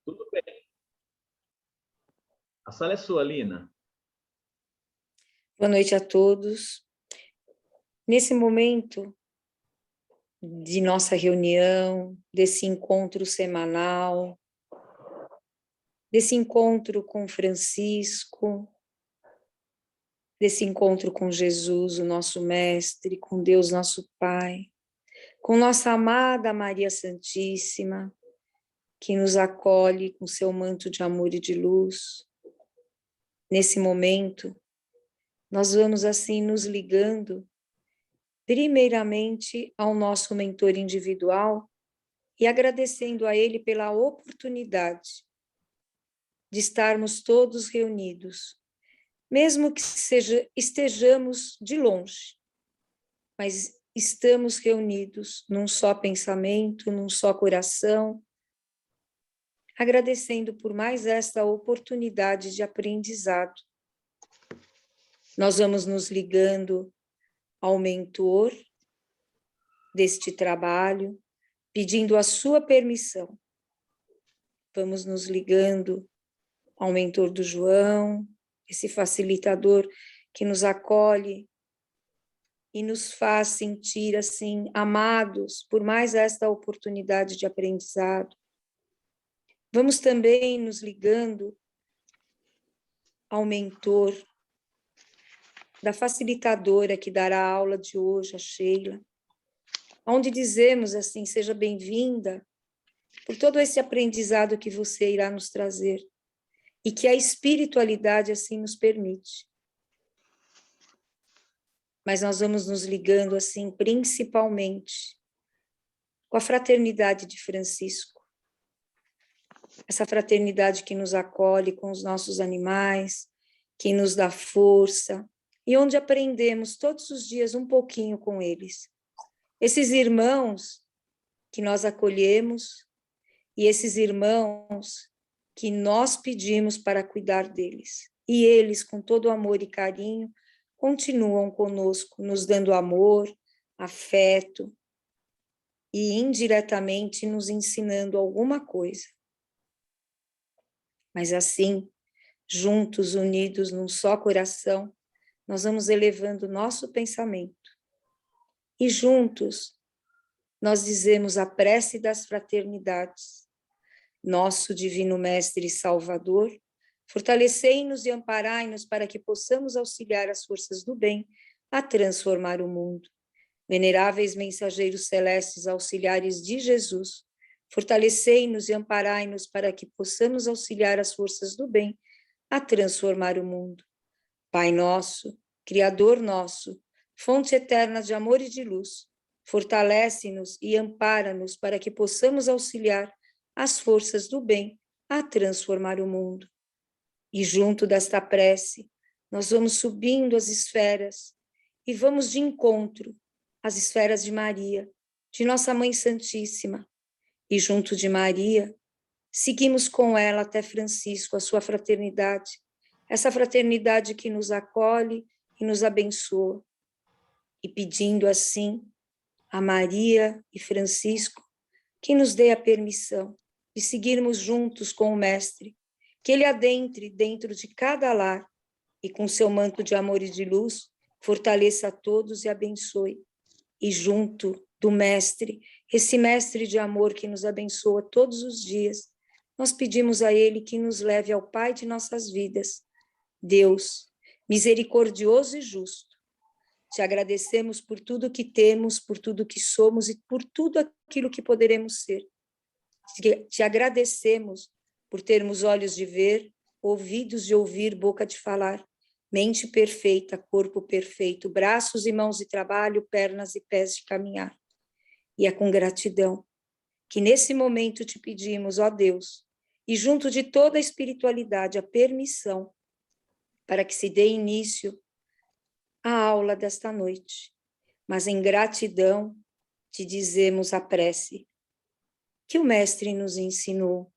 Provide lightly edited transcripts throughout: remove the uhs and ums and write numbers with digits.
Tudo bem. A sala é sua, Lina. Boa noite a todos. Nesse momento de nossa reunião, desse encontro semanal, desse encontro com Francisco, desse encontro com Jesus, o nosso Mestre, com Deus, nosso Pai, com nossa amada Maria Santíssima, que nos acolhe com seu manto de amor e de luz. Nesse momento, nós vamos assim nos ligando primeiramente ao nosso mentor individual e agradecendo a ele pela oportunidade de estarmos todos reunidos, mesmo que estejamos de longe, mas estamos reunidos num só pensamento, num só coração, agradecendo por mais esta oportunidade de aprendizado. Nós vamos nos ligando ao mentor deste trabalho, pedindo a sua permissão. Vamos nos ligando ao mentor do João, esse facilitador que nos acolhe e nos faz sentir assim amados por mais esta oportunidade de aprendizado. Vamos também nos ligando ao mentor da facilitadora que dará a aula de hoje, a Sheila, onde dizemos assim, seja bem-vinda por todo esse aprendizado que você irá nos trazer e que a espiritualidade assim nos permite. Mas nós vamos nos ligando assim, principalmente com a fraternidade de Francisco, essa fraternidade que nos acolhe com os nossos animais, que nos dá força, e onde aprendemos todos os dias um pouquinho com eles. Esses irmãos que nós acolhemos e esses irmãos que nós pedimos para cuidar deles. E eles, com todo amor e carinho, continuam conosco, nos dando amor, afeto e indiretamente nos ensinando alguma coisa. Mas assim, juntos, unidos num só coração, nós vamos elevando o nosso pensamento. E juntos, nós dizemos a prece das fraternidades. Nosso Divino Mestre e Salvador, fortalecei-nos e amparai-nos para que possamos auxiliar as forças do bem a transformar o mundo. Veneráveis mensageiros celestes, auxiliares de Jesus, fortalecei-nos e amparai-nos para que possamos auxiliar as forças do bem a transformar o mundo. Pai nosso, Criador nosso, fonte eterna de amor e de luz, fortalece-nos e ampara-nos para que possamos auxiliar as forças do bem a transformar o mundo. E junto desta prece, nós vamos subindo as esferas e vamos de encontro às esferas de Maria, de Nossa Mãe Santíssima. E junto de Maria, seguimos com ela até Francisco, a sua fraternidade, essa fraternidade que nos acolhe e nos abençoa. E pedindo assim a Maria e Francisco que nos dê a permissão de seguirmos juntos com o Mestre, que ele adentre dentro de cada lar e com seu manto de amor e de luz fortaleça a todos e abençoe. E junto do Mestre, esse Mestre de amor que nos abençoa todos os dias, nós pedimos a ele que nos leve ao Pai de nossas vidas. Deus, misericordioso e justo, te agradecemos por tudo que temos, por tudo que somos e por tudo aquilo que poderemos ser. Te agradecemos por termos olhos de ver, ouvidos de ouvir, boca de falar, mente perfeita, corpo perfeito, braços e mãos de trabalho, pernas e pés de caminhar. E é com gratidão que nesse momento te pedimos, ó Deus, e junto de toda a espiritualidade, a permissão para que se dê início à aula desta noite. Mas em gratidão te dizemos a prece que o Mestre nos ensinou.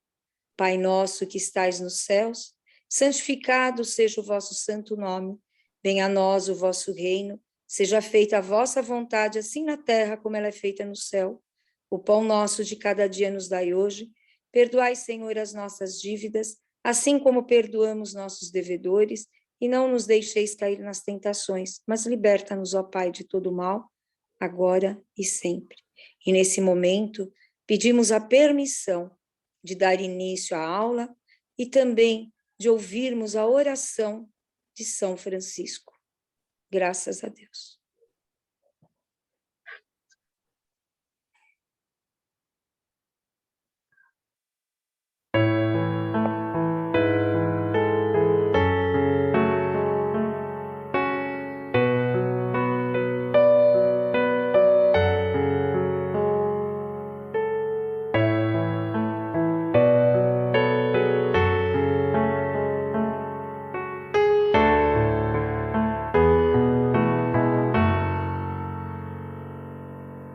Pai nosso que estais nos céus, santificado seja o vosso santo nome. Venha a nós o vosso reino, seja feita a vossa vontade, assim na terra como ela é feita no céu. O pão nosso de cada dia nos dai hoje. Perdoai, Senhor, as nossas dívidas, assim como perdoamos nossos devedores, e não nos deixeis cair nas tentações, mas liberta-nos, ó Pai, de todo mal, agora e sempre. E nesse momento, pedimos a permissão de dar início à aula e também de ouvirmos a oração de São Francisco. Graças a Deus.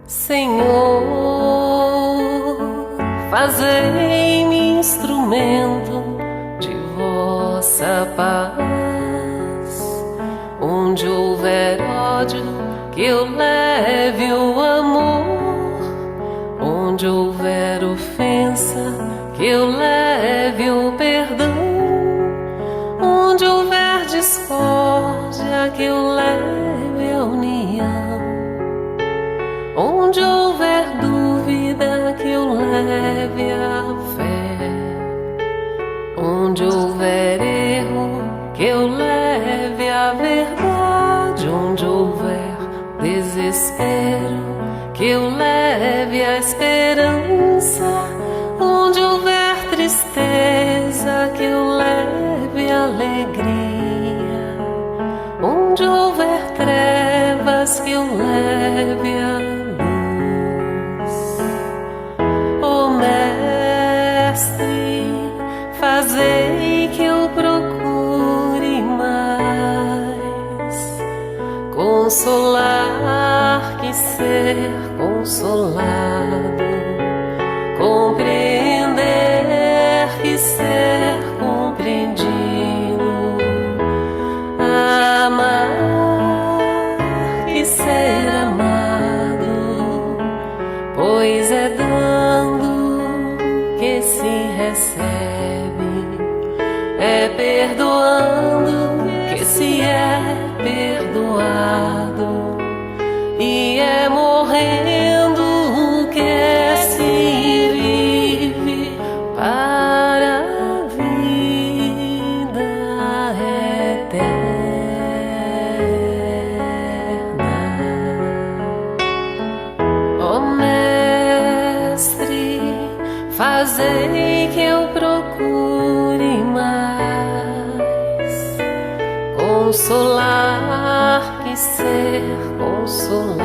Senhor, fazei-me instrumento de vossa paz. Onde houver ódio, que eu leve o amor. Onde houver ofensa, que eu leve o perdão. Onde houver discórdia, que eu leve a união. Onde houver dúvida, que eu leve a fé. Onde houver erro, que eu leve a verdade. Onde houver desespero, que eu leve a esperança. Onde houver tristeza, que eu leve a alegria. Onde houver trevas, que eu leve a Mestre, fazei que eu procure mais consolar que ser consolado, compreender que ser compreendido, amar que ser amado, pois é dando que se recebe, é perdoando que se é perdoado, e é morrendo que se vive para a vida eterna. Ó Mestre, fazei que eu procure mais consolar que ser consolado,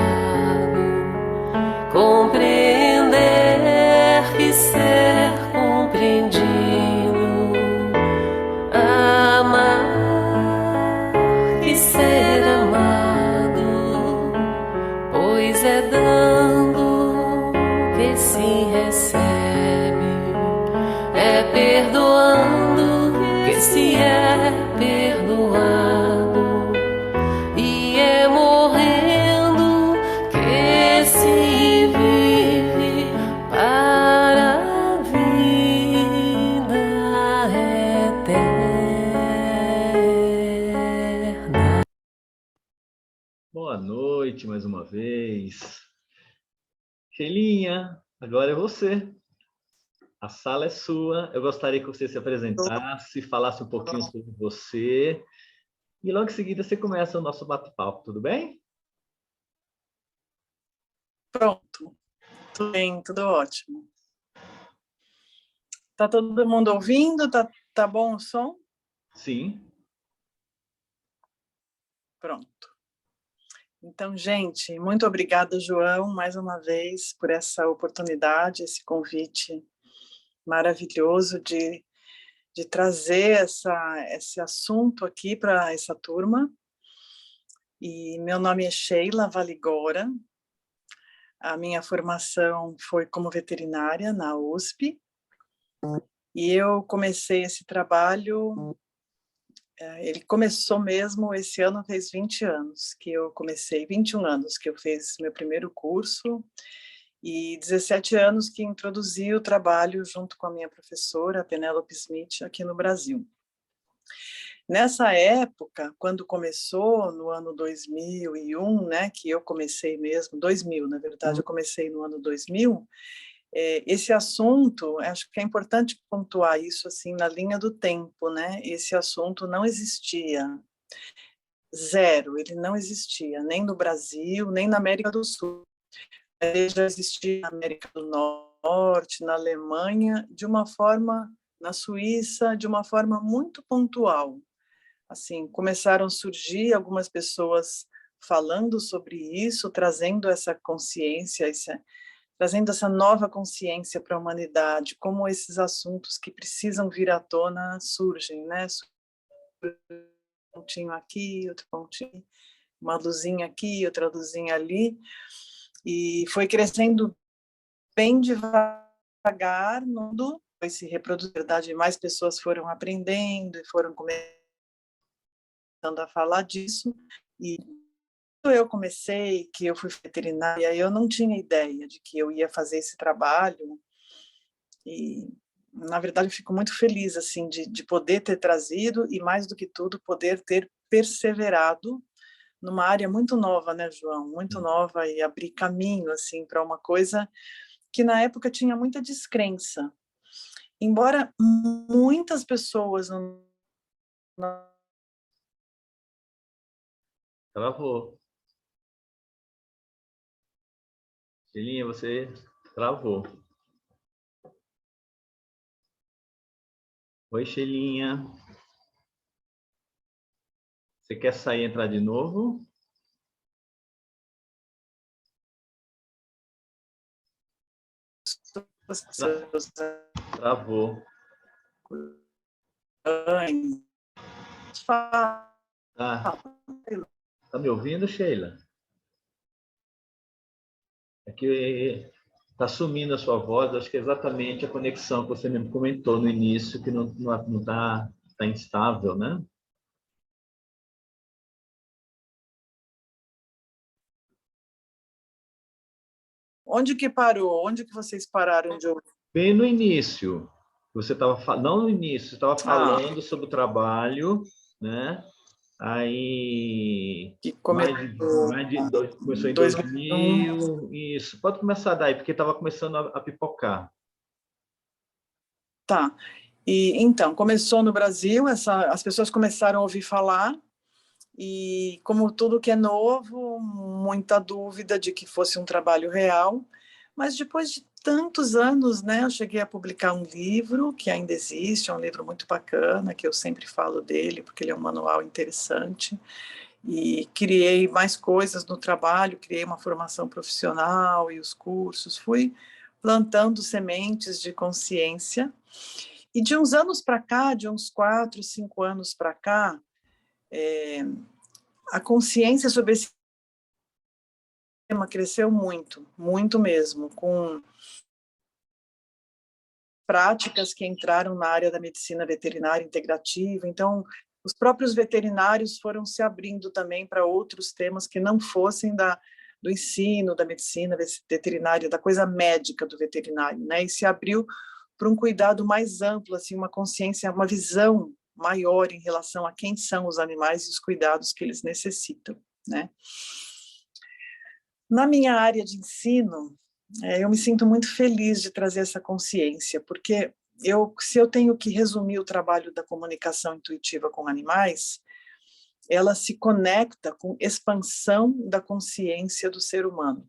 compreender que ser compreendido, amar que ser amado, pois é dando que se recebe, é perdoando que se é perdoado, e é morrendo que se vive para a vida eterna. Boa noite mais uma vez. Sheilinha, agora é você. A sala é sua. Eu gostaria que você se apresentasse, falasse um pouquinho sobre você. E logo em seguida você começa o nosso bate-papo, tudo bem? Pronto. Tudo bem, tudo ótimo. Tá todo mundo ouvindo? Tá bom o som? Sim. Pronto. Então, gente, muito obrigada, João, mais uma vez, por essa oportunidade, esse convite maravilhoso de trazer esse assunto aqui para essa turma. E meu nome é Sheila Valigora. A minha formação foi como veterinária na USP. E eu comecei esse trabalho, ele começou mesmo, esse ano fez 20 anos que eu comecei, 21 anos que eu fiz meu primeiro curso, e 17 anos que introduzi o trabalho junto com a minha professora, a Penélope Smith, aqui no Brasil. Nessa época, quando começou, no ano 2001, né, que eu comecei mesmo, 2000, na verdade, eu comecei no ano 2000, esse assunto, acho que é importante pontuar isso assim na linha do tempo, né? Esse assunto não existia, zero, ele não existia, nem no Brasil, nem na América do Sul. Ele já existia na América do Norte, na Alemanha, de uma forma, na Suíça, de uma forma muito pontual. Assim, começaram a surgir algumas pessoas falando sobre isso, trazendo essa consciência, trazendo essa nova consciência para a humanidade, como esses assuntos que precisam vir à tona surgem, né? Um pontinho aqui, outro pontinho, uma luzinha aqui, outra luzinha ali, e foi crescendo bem devagar, mundo foi se reproduzir, na verdade, mais pessoas foram aprendendo e foram começando a falar disso, e quando eu comecei, que eu fui veterinária, eu não tinha ideia de que eu ia fazer esse trabalho, e na verdade eu fico muito feliz assim de poder ter trazido, e mais do que tudo, poder ter perseverado numa área muito nova, né, João? Muito nova, e abrir caminho assim para uma coisa que na época tinha muita descrença. Embora muitas pessoas não... Travou. Sheilinha, você travou. Oi, Sheilinha. Você quer sair e entrar de novo? Travou. Tá me ouvindo, Sheila? É que tá sumindo a sua voz, acho que é exatamente a conexão que você mesmo comentou no início, que não tá instável, né? Onde que parou? Onde que vocês pararam de ouvir? Bem no início. Você estava não no início, você estava falando sobre o trabalho, né? Aí Que começou em 2000, isso. Pode começar daí, porque estava começando a pipocar. Tá. E então, começou no Brasil, as pessoas começaram a ouvir falar, e como tudo que é novo, muita dúvida de que fosse um trabalho real, mas depois de tantos anos, né, eu cheguei a publicar um livro que ainda existe, é um livro muito bacana, que eu sempre falo dele, porque ele é um manual interessante, e criei mais coisas no trabalho, criei uma formação profissional e os cursos, fui plantando sementes de consciência, e de uns anos para cá, de uns 4, 5 anos para cá, a consciência sobre esse tema cresceu muito, muito mesmo, com práticas que entraram na área da medicina veterinária integrativa. Então, os próprios veterinários foram se abrindo também para outros temas que não fossem do ensino da medicina veterinária, da coisa médica do veterinário, né? E se abriu para um cuidado mais amplo, assim, uma consciência, uma visão maior em relação a quem são os animais e os cuidados que eles necessitam, né? Na minha área de ensino, eu me sinto muito feliz de trazer essa consciência, porque se eu tenho que resumir o trabalho da comunicação intuitiva com animais, ela se conecta com expansão da consciência do ser humano.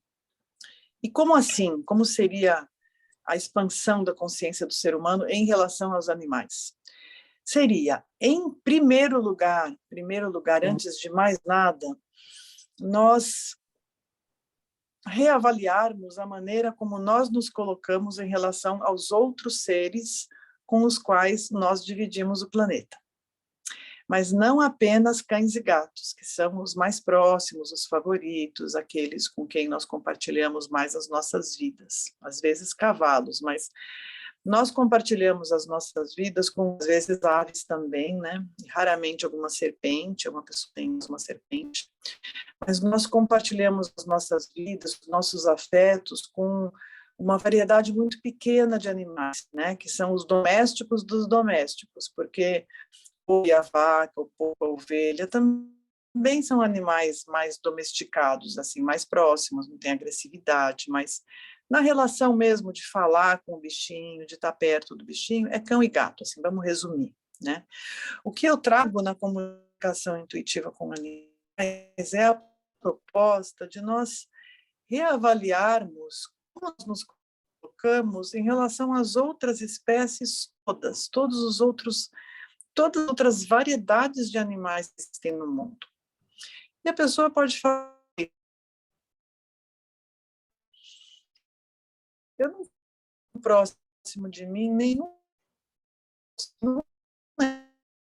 E como assim? Como seria a expansão da consciência do ser humano em relação aos animais? Seria, em primeiro lugar, antes de mais nada, nós reavaliarmos a maneira como nós nos colocamos em relação aos outros seres com os quais nós dividimos o planeta. Mas não apenas cães e gatos, que são os mais próximos, os favoritos, aqueles com quem nós compartilhamos mais as nossas vidas. Às vezes cavalos, mas nós compartilhamos as nossas vidas com, às vezes, aves também, né? E raramente alguma serpente, uma pessoa tem uma serpente. mas nós compartilhamos as nossas vidas, os nossos afetos com uma variedade muito pequena de animais, né? Que são os domésticos dos domésticos, porque o boi, a vaca, o porco, a ovelha também são animais mais domesticados, assim, mais próximos, não tem agressividade, mas na relação mesmo de falar com o bichinho, de estar perto do bichinho, é cão e gato, assim, vamos resumir, né? O que eu trago na comunicação intuitiva com animais é a proposta de nós reavaliarmos como nós nos colocamos em relação às outras espécies todas, todas as outras variedades de animais que existem no mundo. E a pessoa pode falar, eu não estou próximo de mim, nenhum não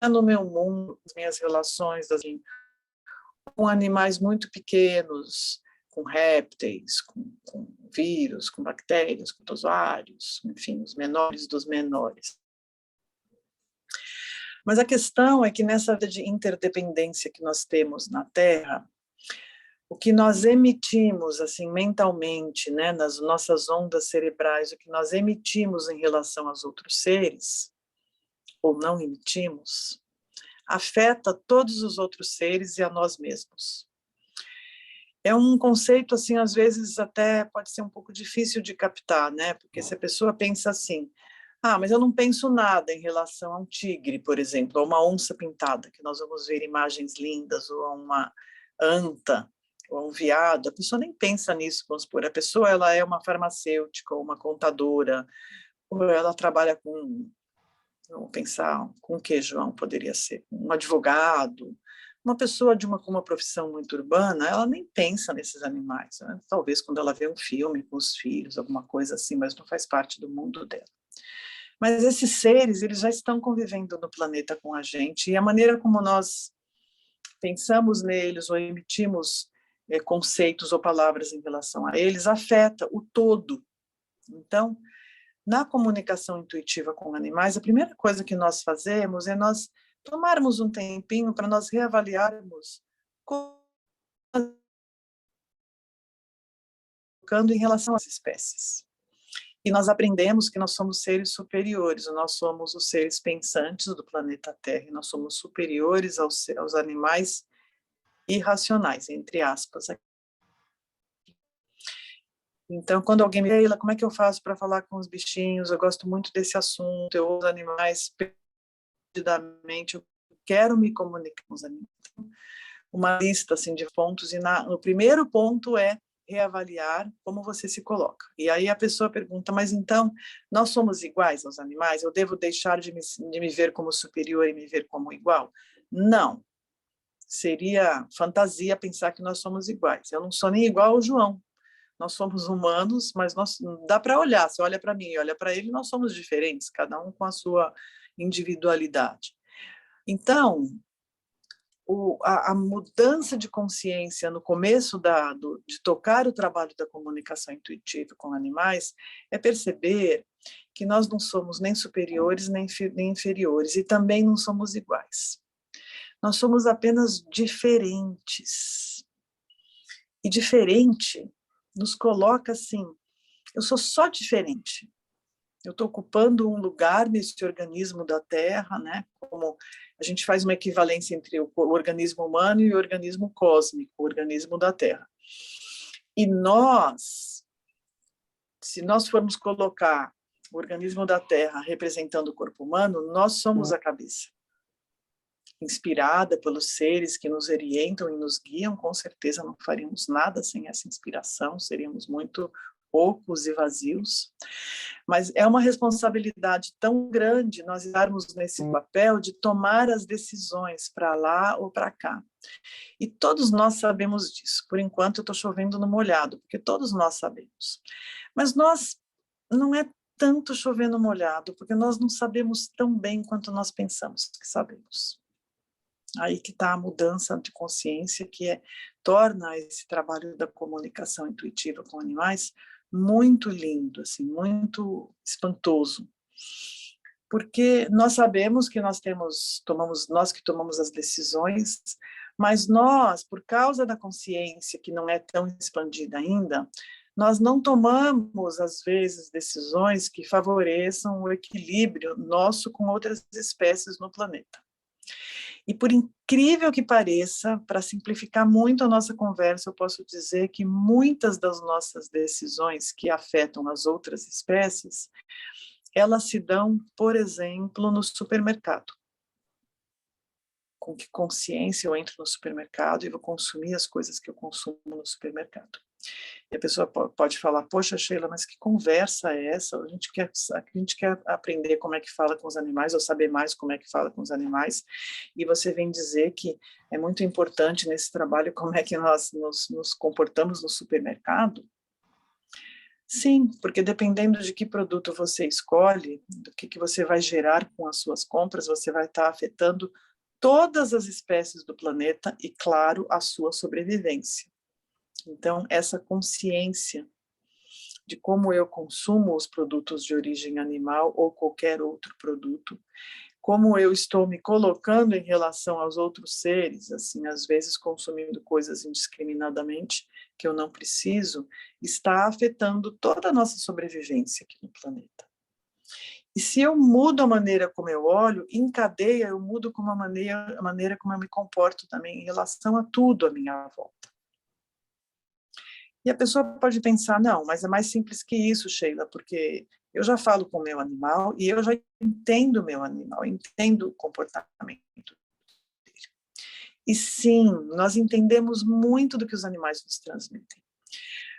é no meu mundo, as minhas relações assim, com animais muito pequenos, com répteis, com vírus, com bactérias, com protozoários, enfim, os menores dos menores. Mas a questão é que nessa vida de interdependência que nós temos na Terra, o que nós emitimos assim mentalmente, né, nas nossas ondas cerebrais, o que nós emitimos em relação aos outros seres, ou não emitimos, afeta todos os outros seres e a nós mesmos. É um conceito, assim, às vezes até pode ser um pouco difícil de captar, né? Porque se a pessoa pensa assim, mas eu não penso nada em relação a um tigre, por exemplo, ou uma onça pintada, que nós vamos ver imagens lindas, ou a uma anta, ou a um veado, a pessoa nem pensa nisso, vamos supor. A pessoa, ela é uma farmacêutica, ou uma contadora, ou ela trabalha com, vamos pensar, com o que, João, poderia ser? Um advogado, uma pessoa com uma profissão muito urbana, ela nem pensa nesses animais, né? Talvez quando ela vê um filme com os filhos, alguma coisa assim, mas não faz parte do mundo dela. Mas esses seres, eles já estão convivendo no planeta com a gente, e a maneira como nós pensamos neles ou emitimos conceitos ou palavras em relação a eles afeta o todo. Então, na comunicação intuitiva com animais, a primeira coisa que nós fazemos é nós tomarmos um tempinho para nós reavaliarmos colocando em relação às espécies. E nós aprendemos que nós somos seres superiores, nós somos os seres pensantes do planeta Terra, e nós somos superiores aos animais irracionais, entre aspas. Então, quando alguém me fala, como é que eu faço para falar com os bichinhos? Eu gosto muito desse assunto, eu uso animais perdidamente, eu quero me comunicar com os animais. Uma lista assim, de pontos, e no primeiro ponto é reavaliar como você se coloca. E aí a pessoa pergunta, mas então, nós somos iguais aos animais? Eu devo deixar de me ver como superior e me ver como igual? Não. Seria fantasia pensar que nós somos iguais. Eu não sou nem igual ao João. Nós somos humanos, mas dá para olhar. Você olha para mim e olha para ele, nós somos diferentes, cada um com a sua individualidade. Então, a mudança de consciência no começo de tocar o trabalho da comunicação intuitiva com animais é perceber que nós não somos nem superiores nem inferiores, e também não somos iguais. Nós somos apenas diferentes. E diferente nos coloca assim, eu sou só diferente. Eu estou ocupando um lugar nesse organismo da Terra, né? Como a gente faz uma equivalência entre o organismo humano e o organismo cósmico, o organismo da Terra. E nós, se nós formos colocar o organismo da Terra representando o corpo humano, nós somos a cabeça. Inspirada pelos seres que nos orientam e nos guiam, com certeza não faríamos nada sem essa inspiração, seríamos muito ocos e vazios, mas é uma responsabilidade tão grande nós estarmos nesse papel de tomar as decisões para lá ou para cá. E todos nós sabemos disso. Por enquanto eu estou chovendo no molhado, porque todos nós sabemos. Mas nós não é tanto chovendo no molhado, porque nós não sabemos tão bem quanto nós pensamos que sabemos. Aí que está a mudança de consciência, que torna esse trabalho da comunicação intuitiva com animais muito lindo, assim, muito espantoso. Porque nós sabemos que nós que tomamos as decisões, Mas nós, por causa da consciência que não é tão expandida ainda, nós não tomamos, às vezes, decisões que favoreçam o equilíbrio nosso com outras espécies no planeta. E por incrível que pareça, para simplificar muito a nossa conversa, eu posso dizer que muitas das nossas decisões que afetam as outras espécies, elas se dão, por exemplo, no supermercado. Com que consciência eu entro no supermercado e vou consumir as coisas que eu consumo no supermercado. E a pessoa pode falar, poxa, Sheila, mas que conversa é essa? A gente quer aprender como é que fala com os animais, ou saber mais como é que fala com os animais, e você vem dizer que é muito importante nesse trabalho como é que nós nos comportamos no supermercado? Sim, porque dependendo de que produto você escolhe, do que você vai gerar com as suas compras, você vai estar afetando todas as espécies do planeta e, claro, a sua sobrevivência. Então, essa consciência de como eu consumo os produtos de origem animal ou qualquer outro produto, como eu estou me colocando em relação aos outros seres, assim, às vezes consumindo coisas indiscriminadamente que eu não preciso, está afetando toda a nossa sobrevivência aqui no planeta. E se eu mudo a maneira como eu olho, em cadeia eu mudo a maneira como eu me comporto também em relação a tudo à minha volta. E a pessoa pode pensar, não, mas é mais simples que isso, Sheila, porque eu já falo com o meu animal e eu já entendo o meu animal, entendo o comportamento dele. E sim, nós entendemos muito do que os animais nos transmitem.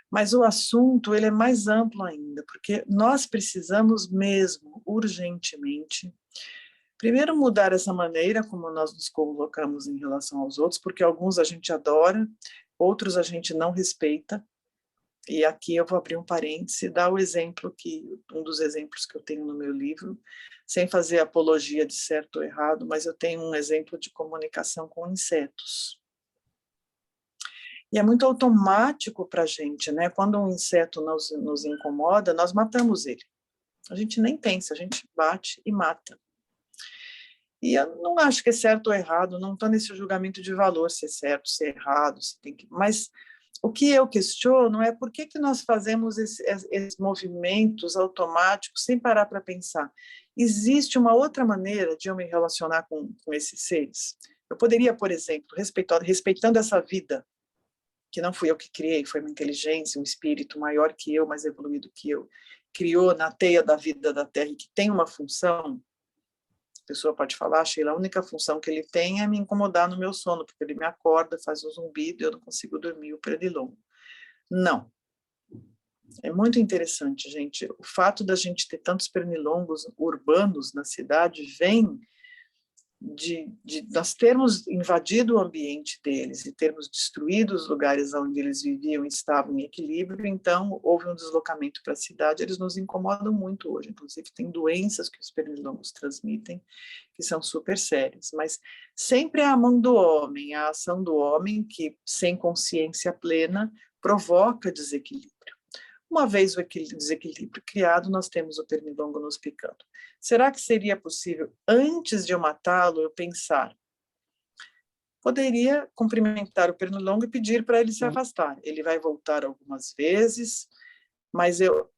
Mas o assunto ele é mais amplo ainda, porque nós precisamos mesmo, urgentemente, primeiro mudar essa maneira como nós nos colocamos em relação aos outros, porque alguns a gente adora, outros a gente não respeita. E aqui eu vou abrir um parêntese e dar o exemplo um dos exemplos que eu tenho no meu livro, sem fazer apologia de certo ou errado, mas eu tenho um exemplo de comunicação com insetos. E é muito automático para a gente, né? Quando um inseto nos incomoda, nós matamos ele. A gente nem pensa, a gente bate e mata. E eu não acho que é certo ou errado, não estou nesse julgamento de valor, se é certo, se é errado, se tem que... Mas o que eu questiono é por que nós fazemos esses movimentos automáticos sem parar para pensar. Existe uma outra maneira de eu me relacionar com esses seres? Eu poderia, por exemplo, respeitando essa vida, que não fui eu que criei, foi uma inteligência, um espírito maior que eu, mais evoluído que eu, criou na teia da vida da Terra e que tem uma função. A pessoa pode falar, Sheila, a única função que ele tem é me incomodar no meu sono, porque ele me acorda, faz um zumbido e eu não consigo dormir o pernilongo. Não. É muito interessante, gente. O fato da gente ter tantos pernilongos urbanos na cidade vem de nós termos invadido o ambiente deles e termos destruído os lugares onde eles viviam e estavam em equilíbrio, então houve um deslocamento para a cidade, eles nos incomodam muito hoje, inclusive tem doenças que os pernilongos transmitem, que são super sérias, mas sempre é a mão do homem, a ação do homem que, sem consciência plena, provoca desequilíbrio. Uma vez o desequilíbrio criado, nós temos o pernilongo nos picando. Será que seria possível, antes de eu matá-lo, eu pensar? Poderia cumprimentar o pernilongo e pedir para ele se afastar. Ele vai voltar algumas vezes, mas eu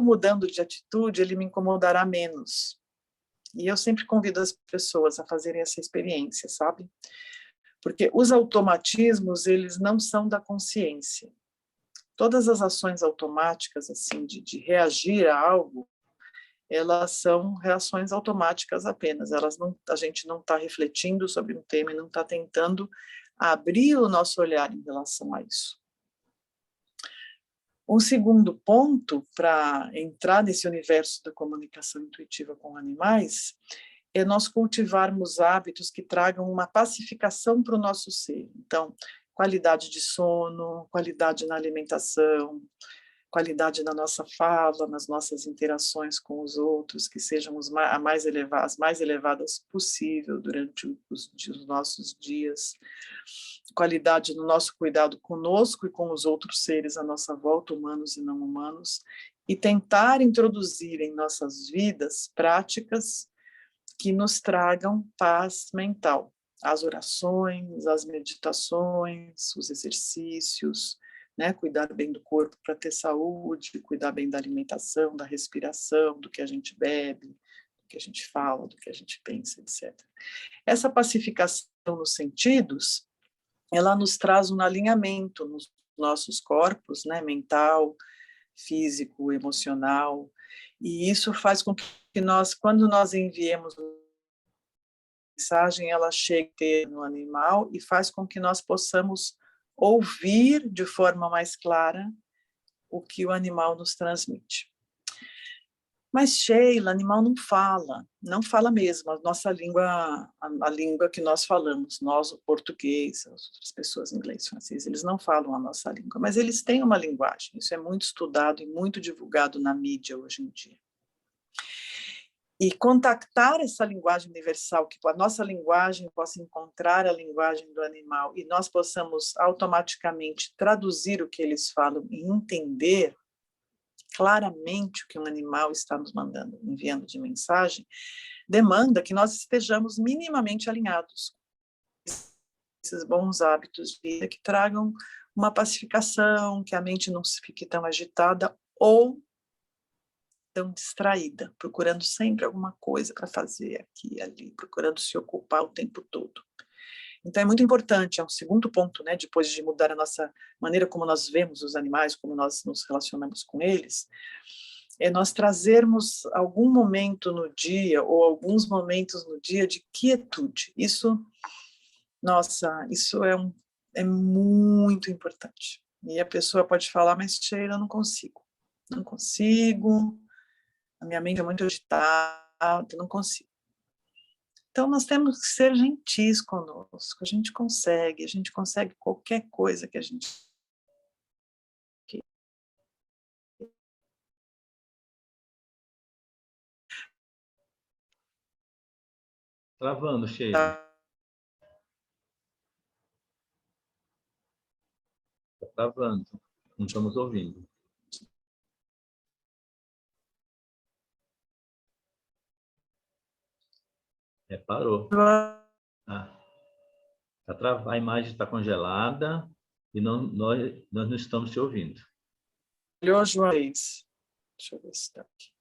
mudando de atitude, ele me incomodará menos. E eu sempre convido as pessoas a fazerem essa experiência, sabe? Porque os automatismos, eles não são da consciência. Todas as ações automáticas, assim, de reagir a algo, elas são reações automáticas apenas. A gente não está refletindo sobre um tema e não está tentando abrir o nosso olhar em relação a isso. Um segundo ponto para entrar nesse universo da comunicação intuitiva com animais é nós cultivarmos hábitos que tragam uma pacificação para o nosso ser. Então, qualidade de sono, qualidade na alimentação, qualidade na nossa fala, nas nossas interações com os outros, que sejam as mais elevadas possível durante os nossos dias, qualidade no nosso cuidado conosco e com os outros seres à nossa volta, humanos e não humanos, e tentar introduzir em nossas vidas práticas que nos tragam paz mental. as orações, as meditações, os exercícios, né? Cuidar bem do corpo para ter saúde, cuidar bem da alimentação, da respiração, do que a gente bebe, do que a gente fala, do que a gente pensa, etc. Essa pacificação nos sentidos, ela nos traz um alinhamento nos nossos corpos, né? Mental, físico, emocional, e isso faz com que nós, quando nós enviemos a mensagem, ela chegue no animal e faz com que nós possamos ouvir de forma mais clara o que o animal nos transmite. Mas, Sheila, animal não fala mesmo. A nossa língua, a língua que nós falamos, nós, o português, as outras pessoas, inglês, francês, eles não falam a nossa língua, mas eles têm uma linguagem. Isso é muito estudado e muito divulgado na mídia hoje em dia. E contactar essa linguagem universal, que a nossa linguagem possa encontrar a linguagem do animal e nós possamos automaticamente traduzir o que eles falam e entender claramente o que um animal está nos mandando, enviando de mensagem, demanda que nós estejamos minimamente alinhados com esses bons hábitos de vida que tragam uma pacificação, que a mente não fique tão agitada ou tão distraída, procurando sempre alguma coisa para fazer aqui e ali, procurando se ocupar o tempo todo. Então é muito importante, é um segundo ponto, né, depois de mudar a nossa maneira como nós vemos os animais, como nós nos relacionamos com eles, é nós trazermos algum momento no dia, ou alguns momentos no dia de quietude. Isso, nossa, isso é muito importante. E a pessoa pode falar, mas Sheila, eu não consigo, a minha mente é muito agitada, não consigo. Então, nós temos que ser gentis conosco, a gente consegue qualquer coisa que a gente queira. Travando, Sheila. Está travando, não estamos ouvindo. Parou. A imagem está congelada e nós não estamos te ouvindo. Melhor, Joães. Deixa eu ver se está aqui.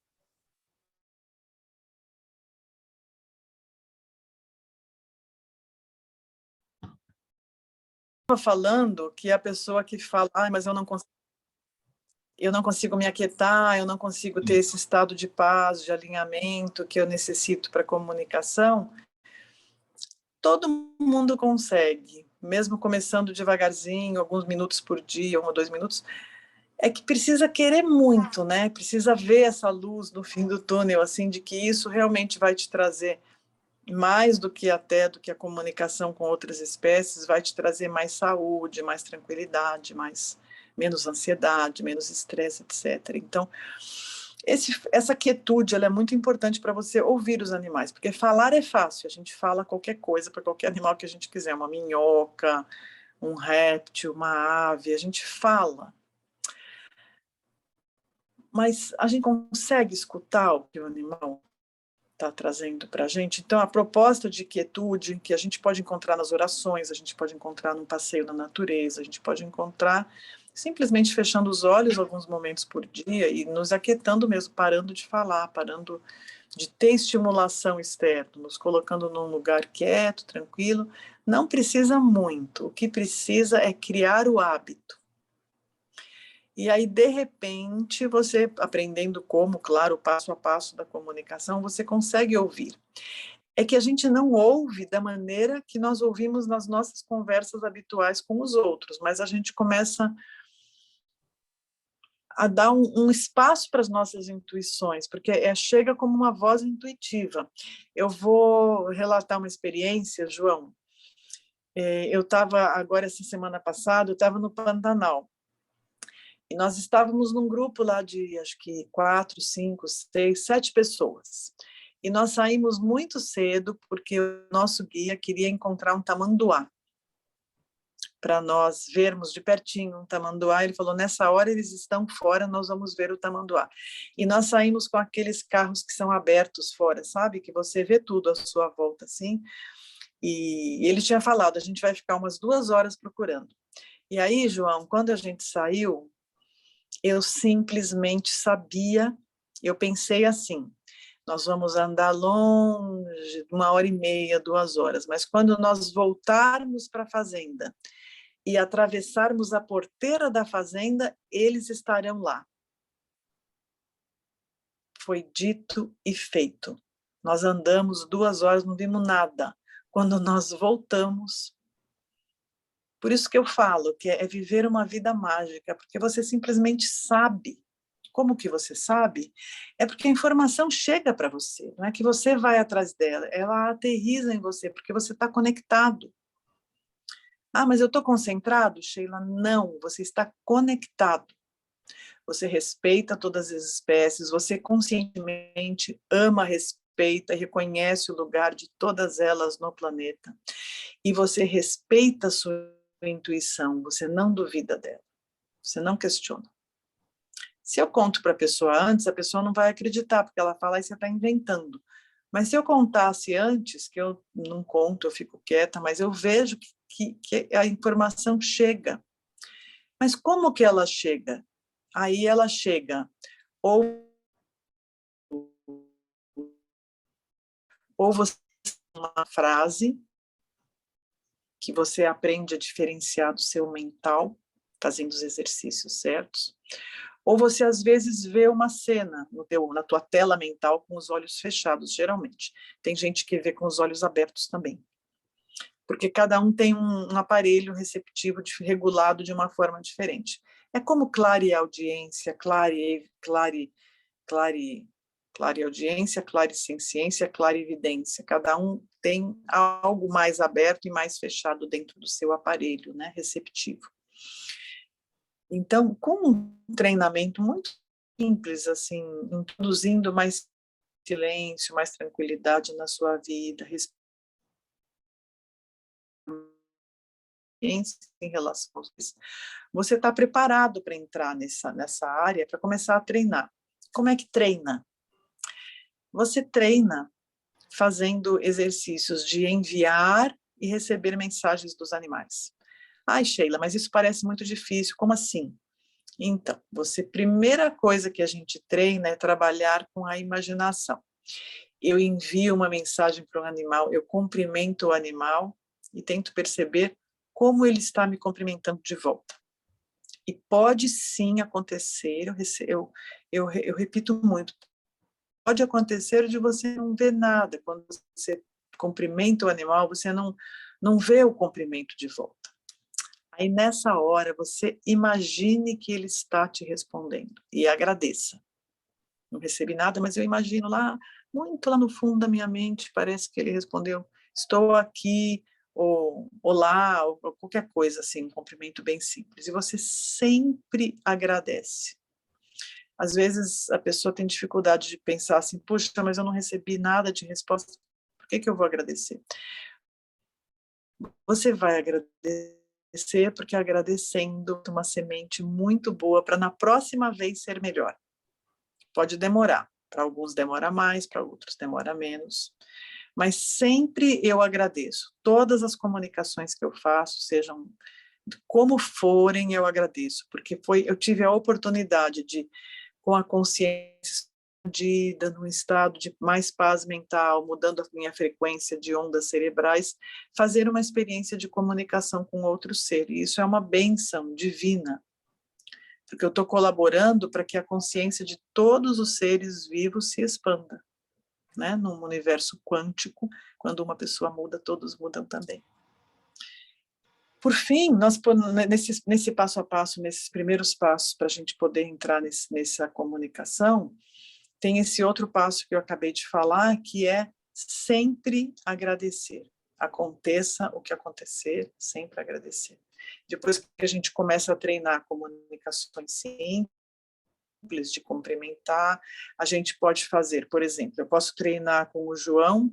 Estava falando que a pessoa que fala, mas eu não consigo me aquietar, eu não consigo ter esse estado de paz, de alinhamento que eu necessito para a comunicação. Todo mundo consegue, mesmo começando devagarzinho, alguns minutos por dia, 1 ou 2 minutos, é que precisa querer muito, né? Precisa ver essa luz no fim do túnel, assim, de que isso realmente vai te trazer mais do que a comunicação com outras espécies, vai te trazer mais saúde, mais tranquilidade, menos ansiedade, menos estresse, etc. Então, essa quietude, ela é muito importante para você ouvir os animais, porque falar é fácil, a gente fala qualquer coisa para qualquer animal que a gente quiser, uma minhoca, um réptil, uma ave, a gente fala. Mas a gente consegue escutar o que o animal está trazendo para a gente? Então, a proposta de quietude, que a gente pode encontrar nas orações, a gente pode encontrar num passeio na natureza, a gente pode encontrar simplesmente fechando os olhos alguns momentos por dia e nos aquietando mesmo, parando de falar, parando de ter estimulação externa, nos colocando num lugar quieto, tranquilo. Não precisa muito, o que precisa é criar o hábito. E aí, de repente, você aprendendo como, claro, o passo a passo da comunicação, você consegue ouvir. É que a gente não ouve da maneira que nós ouvimos nas nossas conversas habituais com os outros, mas a gente começa a dar um espaço para as nossas intuições, porque chega como uma voz intuitiva. Eu vou relatar uma experiência, João. Eu estava, agora, essa semana passada, eu estava no Pantanal. E nós estávamos num grupo lá de, acho que 4, 5, 6, 7 pessoas. E nós saímos muito cedo, porque o nosso guia queria encontrar um tamanduá. Para nós vermos de pertinho um tamanduá, ele falou, nessa hora eles estão fora, nós vamos ver o tamanduá. E nós saímos com aqueles carros que são abertos fora, sabe? Que você vê tudo à sua volta, assim. E ele tinha falado, a gente vai ficar umas 2 horas procurando. E aí, João, quando a gente saiu, eu simplesmente sabia, eu pensei assim, nós vamos andar longe, 1h30, 2 horas, mas quando nós voltarmos para a fazenda e atravessarmos a porteira da fazenda, eles estarão lá. Foi dito e feito. Nós andamos 2 horas, não vimos nada. Quando nós voltamos, por isso que eu falo que é viver uma vida mágica, porque você simplesmente sabe. Como que você sabe? É porque a informação chega para você, não é que você vai atrás dela, ela aterriza em você, porque você está conectado. Ah, mas eu estou concentrado, Sheila? Não, você está conectado. Você respeita todas as espécies, você conscientemente ama, respeita e reconhece o lugar de todas elas no planeta. E você respeita a sua intuição, você não duvida dela, você não questiona. Se eu conto para a pessoa antes, a pessoa não vai acreditar, porque ela fala, aí você está inventando. Mas se eu contasse antes, que eu não conto, eu fico quieta, mas eu vejo que a informação chega. Mas como que ela chega? Aí ela chega ou você uma frase que você aprende a diferenciar do seu mental, fazendo os exercícios certos, ou você às vezes vê uma cena na tua tela mental com os olhos fechados, geralmente. Tem gente que vê com os olhos abertos também. Porque cada um tem um aparelho receptivo regulado de uma forma diferente. É como clareaudiência, clareaudiência, clarissenciência, clarividência. Cada um tem algo mais aberto e mais fechado dentro do seu aparelho, né, receptivo. Então, com um treinamento muito simples, assim, introduzindo mais silêncio, mais tranquilidade na sua vida, em relação a isso, você está preparado para entrar nessa área, para começar a treinar. Como é que treina? Você treina fazendo exercícios de enviar e receber mensagens dos animais. Ai, Sheila, mas isso parece muito difícil, como assim? Então, primeira coisa que a gente treina é trabalhar com a imaginação. Eu envio uma mensagem para um animal, eu cumprimento o animal e tento perceber como ele está me cumprimentando de volta. E pode sim acontecer, eu repito muito, pode acontecer de você não ver nada. Quando você cumprimenta o animal, você não vê o cumprimento de volta. Aí, nessa hora, você imagine que ele está te respondendo e agradeça. Não recebi nada, mas eu imagino lá, muito lá no fundo da minha mente, parece que ele respondeu, estou aqui, ou olá, ou qualquer coisa assim, um cumprimento bem simples. E você sempre agradece. Às vezes a pessoa tem dificuldade de pensar assim, puxa, mas eu não recebi nada de resposta, por que eu vou agradecer? Você vai agradecer porque agradecendo uma semente muito boa para na próxima vez ser melhor. Pode demorar, para alguns demora mais, para outros demora menos, mas sempre eu agradeço. Todas as comunicações que eu faço, sejam como forem, eu agradeço, porque eu tive a oportunidade de, com a consciência expandida, num estado de mais paz mental, mudando a minha frequência de ondas cerebrais, fazer uma experiência de comunicação com outro ser. E isso é uma bênção divina, porque eu estou colaborando para que a consciência de todos os seres vivos se expanda, né? Num universo quântico, quando uma pessoa muda, todos mudam também. Por fim, nesse passo a passo, nesses primeiros passos para a gente poder entrar nessa comunicação, tem esse outro passo que eu acabei de falar, que é sempre agradecer. Aconteça o que acontecer, sempre agradecer. Depois que a gente começa a treinar comunicações simples, de cumprimentar, a gente pode fazer, por exemplo, eu posso treinar com o João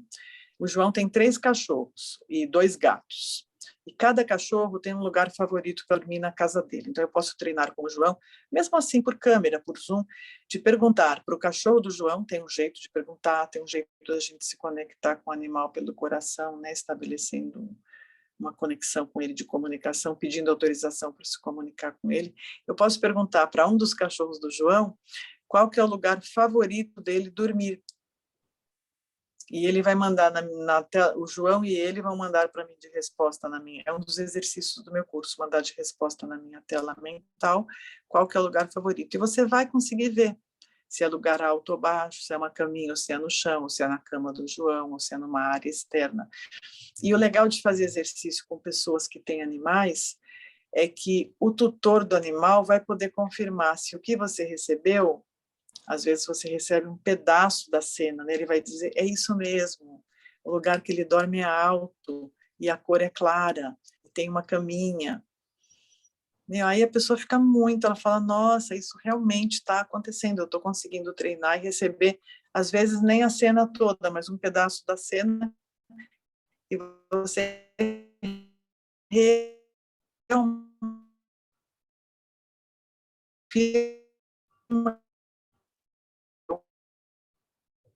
tem 3 cachorros e 2 gatos. E cada cachorro tem um lugar favorito para dormir na casa dele. Então, eu posso treinar com o João, mesmo assim por câmera, por Zoom, de perguntar para o cachorro do João, tem um jeito de perguntar, tem um jeito da gente se conectar com o animal pelo coração, né? Estabelecendo uma conexão com ele de comunicação, pedindo autorização para se comunicar com ele. Eu posso perguntar para um dos cachorros do João qual que é o lugar favorito dele dormir. E ele vai mandar na tela, o João e ele vão mandar para mim de resposta na minha, é um dos exercícios do meu curso, mandar de resposta na minha tela mental, qual que é o lugar favorito. E você vai conseguir ver se é lugar alto ou baixo, se é uma caminha, ou se é no chão, ou se é na cama do João, ou se é numa área externa. E o legal de fazer exercício com pessoas que têm animais é que o tutor do animal vai poder confirmar se o que você recebeu, às vezes você recebe um pedaço da cena, né? Ele vai dizer, é isso mesmo, o lugar que ele dorme é alto, e a cor é clara, e tem uma caminha. E aí a pessoa fica muito, ela fala, nossa, isso realmente está acontecendo, eu estou conseguindo treinar e receber, às vezes nem a cena toda, mas um pedaço da cena, e você realmente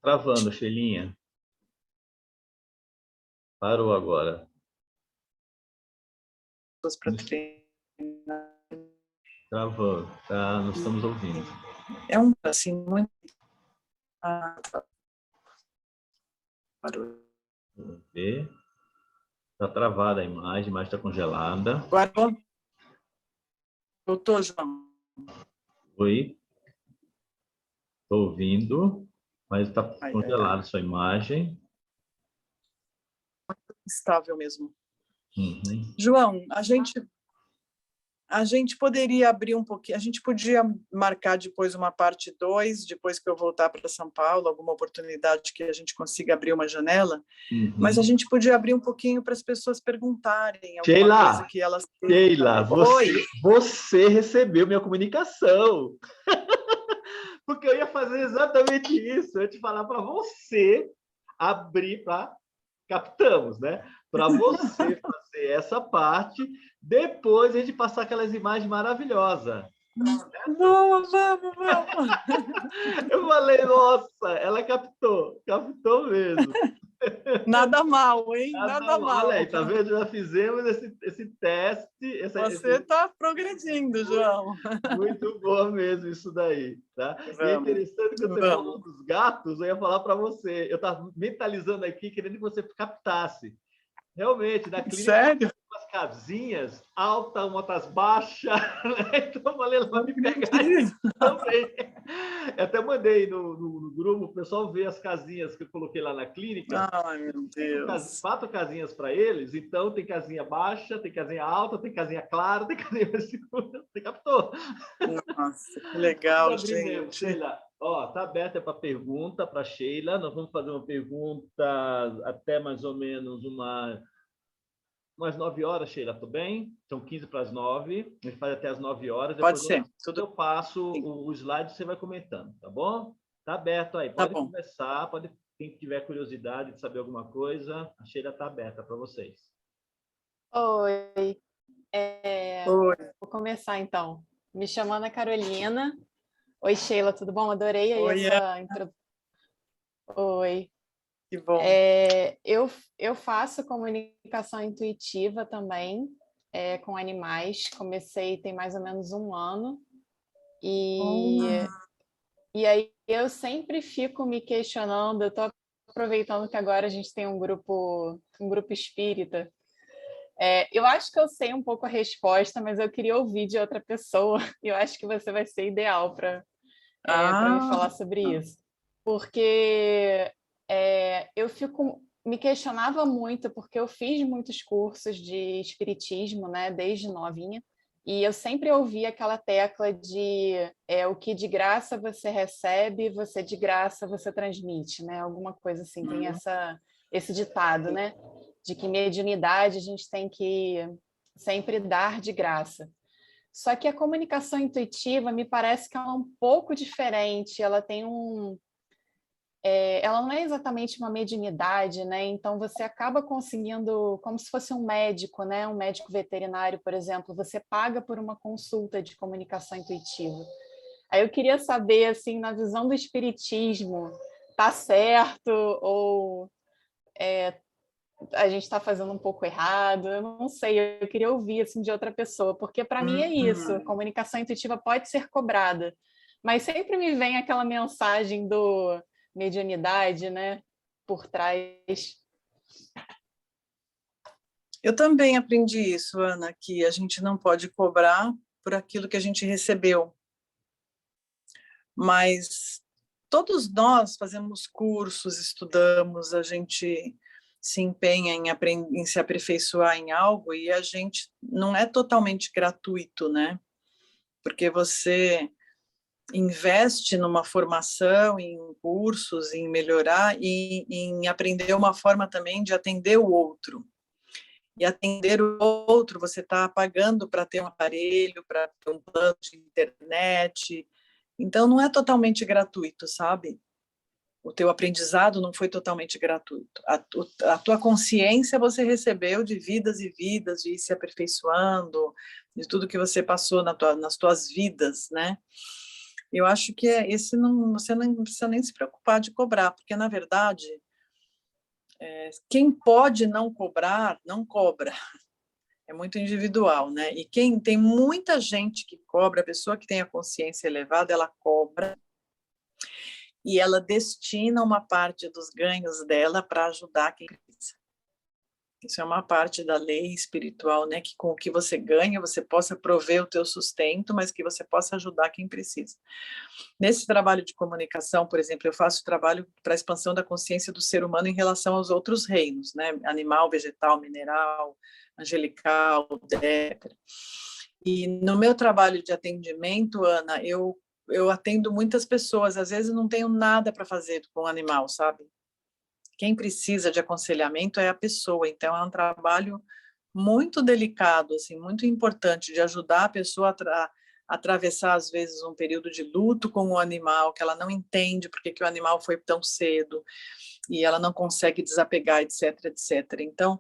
Travando, Sheilinha. Parou agora. para treinar. Travou. Tá, nós estamos ouvindo. É um assim muito barulho. Vamos ver. Está travada a imagem está congelada. Agora voltou, João. Oi. Estou ouvindo, mas está congelada a sua imagem. Estável mesmo. Uhum. João, a gente poderia abrir um pouquinho, a gente podia marcar depois uma parte 2, depois que eu voltar para São Paulo, alguma oportunidade que a gente consiga abrir uma janela, mas a gente podia abrir um pouquinho para as pessoas perguntarem alguma Sheila, coisa que elas têm. Sheila, você recebeu minha comunicação. Porque eu ia fazer exatamente isso, eu ia te falar para você abrir para captamos, né? Para você fazer essa parte, depois a gente passar aquelas imagens maravilhosas. Vamos. Eu falei, nossa, ela captou mesmo. Nada mal, hein? Nada mal. Olha aí, tá vendo? Já fizemos esse teste. Você está progredindo, João. Muito bom mesmo isso daí, tá? E é interessante que você falou dos gatos, eu ia falar para você. Eu estava mentalizando aqui, querendo que você captasse. Realmente, na clínica, sério? umas casinhas altas, outras baixas, né? Então eu falei, ela vai me pegar isso também. Eu até mandei no grupo, o pessoal ver as casinhas que eu coloquei lá na clínica. Ai, meu Deus. 4 casinhas para eles, então tem casinha baixa, tem casinha alta, tem casinha clara, tem casinha mais segura. Você captou? Nossa, que legal, gente. Sheila, tá aberta para pergunta para Sheila. Nós vamos fazer uma pergunta até mais ou menos umas 9 horas, Sheila, tudo bem? São 15 para as 9. A gente faz até as 9 horas. Pode ser. Eu passo o slide, você vai comentando, tá bom? Tá aberto aí. Pode começar, quem tiver curiosidade de saber alguma coisa, a Sheila está aberta para vocês. Oi. Oi. Vou começar, então. Me chamo Ana Carolina. Oi, Sheila, tudo bom? Adorei aí essa introdução. Oi. Que bom. Eu faço comunicação intuitiva também, com animais. Comecei tem mais ou menos 1 ano. E aí eu sempre fico me questionando, eu estou aproveitando que agora a gente tem um grupo espírita. Eu acho que eu sei um pouco a resposta, mas eu queria ouvir de outra pessoa. Eu acho que você vai ser ideal para me falar sobre isso. Porque eu me questionava muito, porque eu fiz muitos cursos de espiritismo, né, desde novinha, e eu sempre ouvia aquela tecla de o que de graça você recebe, você de graça você transmite, né? Alguma coisa assim, tem esse ditado, né? De que mediunidade a gente tem que sempre dar de graça. Só que a comunicação intuitiva me parece que ela é um pouco diferente, ela tem ela não é exatamente uma mediunidade, né? Então você acaba conseguindo, como se fosse um médico, né? Um médico veterinário, por exemplo, você paga por uma consulta de comunicação intuitiva. Aí eu queria saber, assim, na visão do espiritismo, tá certo ou a gente está fazendo um pouco errado? Eu não sei, eu queria ouvir assim de outra pessoa, porque para mim é isso, comunicação intuitiva pode ser cobrada, mas sempre me vem aquela mensagem do mediunidade, né, por trás. Eu também aprendi isso, Ana, que a gente não pode cobrar por aquilo que a gente recebeu. Mas todos nós fazemos cursos, estudamos, a gente se empenha em se aperfeiçoar em algo e a gente não é totalmente gratuito, né? Porque você investe numa formação, em cursos, em melhorar e em aprender uma forma também de atender o outro. E atender o outro, você está pagando para ter um aparelho, para ter um plano de internet. Então, não é totalmente gratuito, sabe? O teu aprendizado não foi totalmente gratuito. A tua consciência você recebeu de vidas e vidas, de ir se aperfeiçoando, de tudo que você passou nas tuas vidas, né? Eu acho que esse você não precisa nem se preocupar de cobrar, porque, na verdade, quem pode não cobrar, não cobra. É muito individual, né? E tem muita gente que cobra, a pessoa que tem a consciência elevada, ela cobra e ela destina uma parte dos ganhos dela para ajudar quem precisa. Isso é uma parte da lei espiritual, né? Que com o que você ganha, você possa prover o teu sustento, mas que você possa ajudar quem precisa. Nesse trabalho de comunicação, por exemplo, eu faço trabalho para a expansão da consciência do ser humano em relação aos outros reinos, né? Animal, vegetal, mineral, angelical, etc. E no meu trabalho de atendimento, Ana, eu atendo muitas pessoas, às vezes não tenho nada para fazer com o animal, sabe? Quem precisa de aconselhamento é a pessoa, então é um trabalho muito delicado, assim, muito importante de ajudar a pessoa a atravessar, às vezes, um período de luto com o animal, que ela não entende porque que o animal foi tão cedo, e ela não consegue desapegar, etc, etc. Então,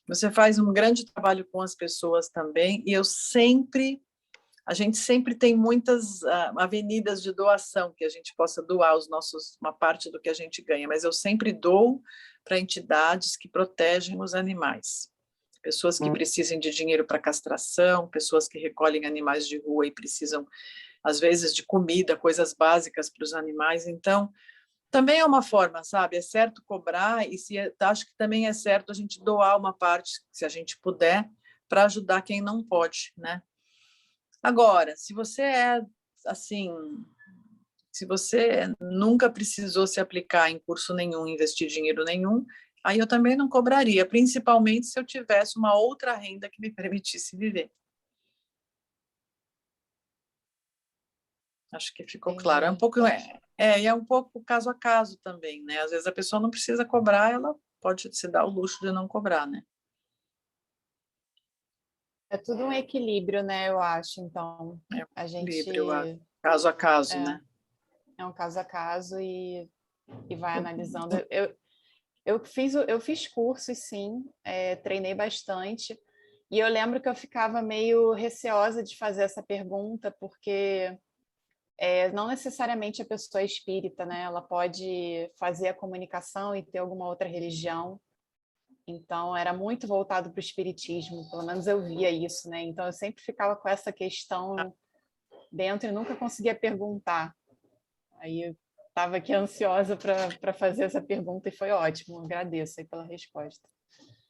você faz um grande trabalho com as pessoas também, e a gente sempre tem muitas avenidas de doação que a gente possa doar uma parte do que a gente ganha, mas eu sempre dou para entidades que protegem os animais. Pessoas que precisem de dinheiro para castração, pessoas que recolhem animais de rua e precisam, às vezes, de comida, coisas básicas para os animais. Então, também é uma forma, sabe? É certo cobrar e acho que também é certo a gente doar uma parte, se a gente puder, para ajudar quem não pode, né? Agora, se você se você nunca precisou se aplicar em curso nenhum, investir dinheiro nenhum, aí eu também não cobraria, principalmente se eu tivesse uma outra renda que me permitisse viver. Acho que ficou claro. É um pouco caso a caso também, né? Às vezes a pessoa não precisa cobrar, ela pode se dar o luxo de não cobrar, né? É tudo um equilíbrio, né, eu acho. Então, a gente caso a caso, né? É um caso a caso e vai analisando. Eu fiz cursos, sim, treinei bastante, e eu lembro que eu ficava meio receosa de fazer essa pergunta, porque não necessariamente a pessoa é espírita, né? Ela pode fazer a comunicação e ter alguma outra religião. Então, era muito voltado para o espiritismo, pelo menos eu via isso, né? Então, eu sempre ficava com essa questão dentro e nunca conseguia perguntar. Aí eu estava aqui ansiosa para fazer essa pergunta e foi ótimo, agradeço aí pela resposta.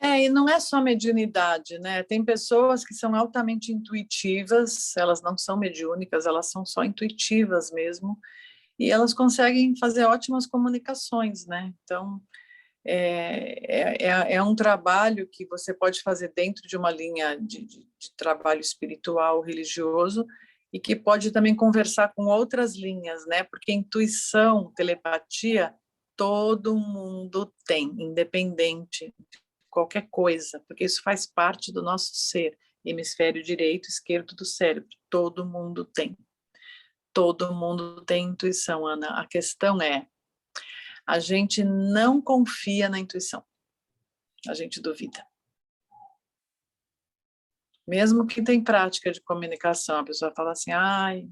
E não é só mediunidade, né? Tem pessoas que são altamente intuitivas, elas não são mediúnicas, elas são só intuitivas mesmo, e elas conseguem fazer ótimas comunicações, né? Então, é um trabalho que você pode fazer dentro de uma linha de trabalho espiritual, religioso, e que pode também conversar com outras linhas, né? Porque intuição, telepatia, todo mundo tem, independente de qualquer coisa, porque isso faz parte do nosso ser, hemisfério direito e esquerdo do cérebro, todo mundo tem. Todo mundo tem intuição, Ana. A questão é, a gente não confia na intuição. A gente duvida. Mesmo que tem prática de comunicação, a pessoa fala assim, ai,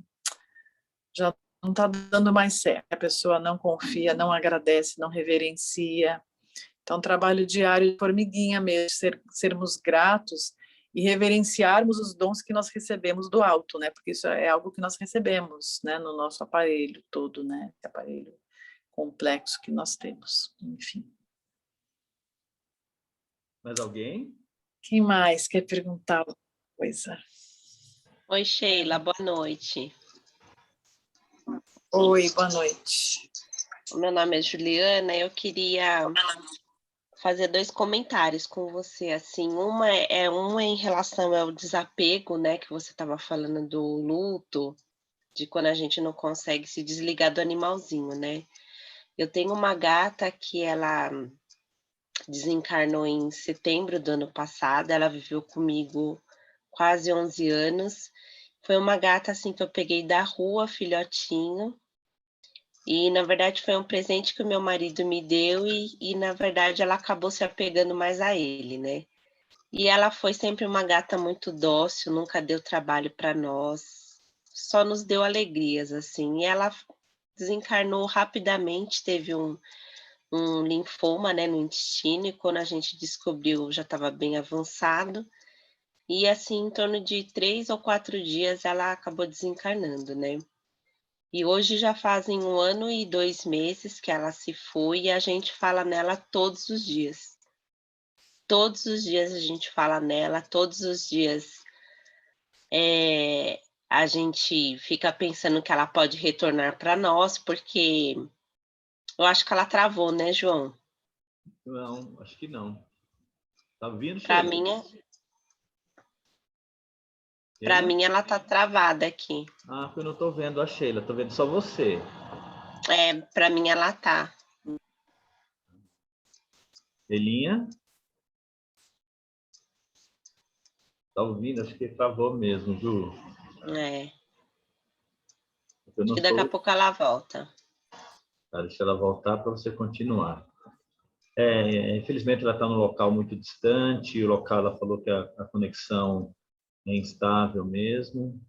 já não está dando mais certo. A pessoa não confia, não agradece, não reverencia. Então, trabalho diário de formiguinha mesmo, sermos gratos e reverenciarmos os dons que nós recebemos do alto, né? Porque isso é algo que nós recebemos, né? No nosso aparelho todo, né? Esse aparelho complexo que nós temos, enfim. Mais alguém? Quem mais quer perguntar alguma coisa? Oi, Sheila, boa noite. Oi, boa noite. O meu nome é Juliana, eu queria fazer 2 comentários com você, assim, uma em relação ao desapego, né, que você estava falando do luto, de quando a gente não consegue se desligar do animalzinho, né? Eu tenho uma gata que ela desencarnou em setembro do ano passado, ela viveu comigo quase 11 anos, foi uma gata, assim, que eu peguei da rua, filhotinho, e, na verdade, foi um presente que o meu marido me deu e, na verdade, ela acabou se apegando mais a ele, né? E ela foi sempre uma gata muito dócil, nunca deu trabalho para nós, só nos deu alegrias, assim. E ela desencarnou rapidamente, teve um linfoma, né, no intestino, e quando a gente descobriu já estava bem avançado. E, assim, em torno de 3 ou 4 dias, ela acabou desencarnando, né? E hoje já fazem 1 ano e 2 meses que ela se foi e a gente fala nela todos os dias. Todos os dias a gente fala nela, todos os dias a gente fica pensando que ela pode retornar para nós, porque eu acho que ela travou, né, João? Não, acho que não. Tá vindo, Para Sheila? mim ela tá travada aqui. Ah, eu não estou vendo a Sheila, estou vendo só você. Para mim ela tá. Elinha? Tá ouvindo? Acho que travou mesmo, Ju. Eu não E daqui a estou... pouco ela volta. Tá, deixa ela voltar para você continuar. Infelizmente, ela está num local muito distante, o local, ela falou que a conexão é instável mesmo.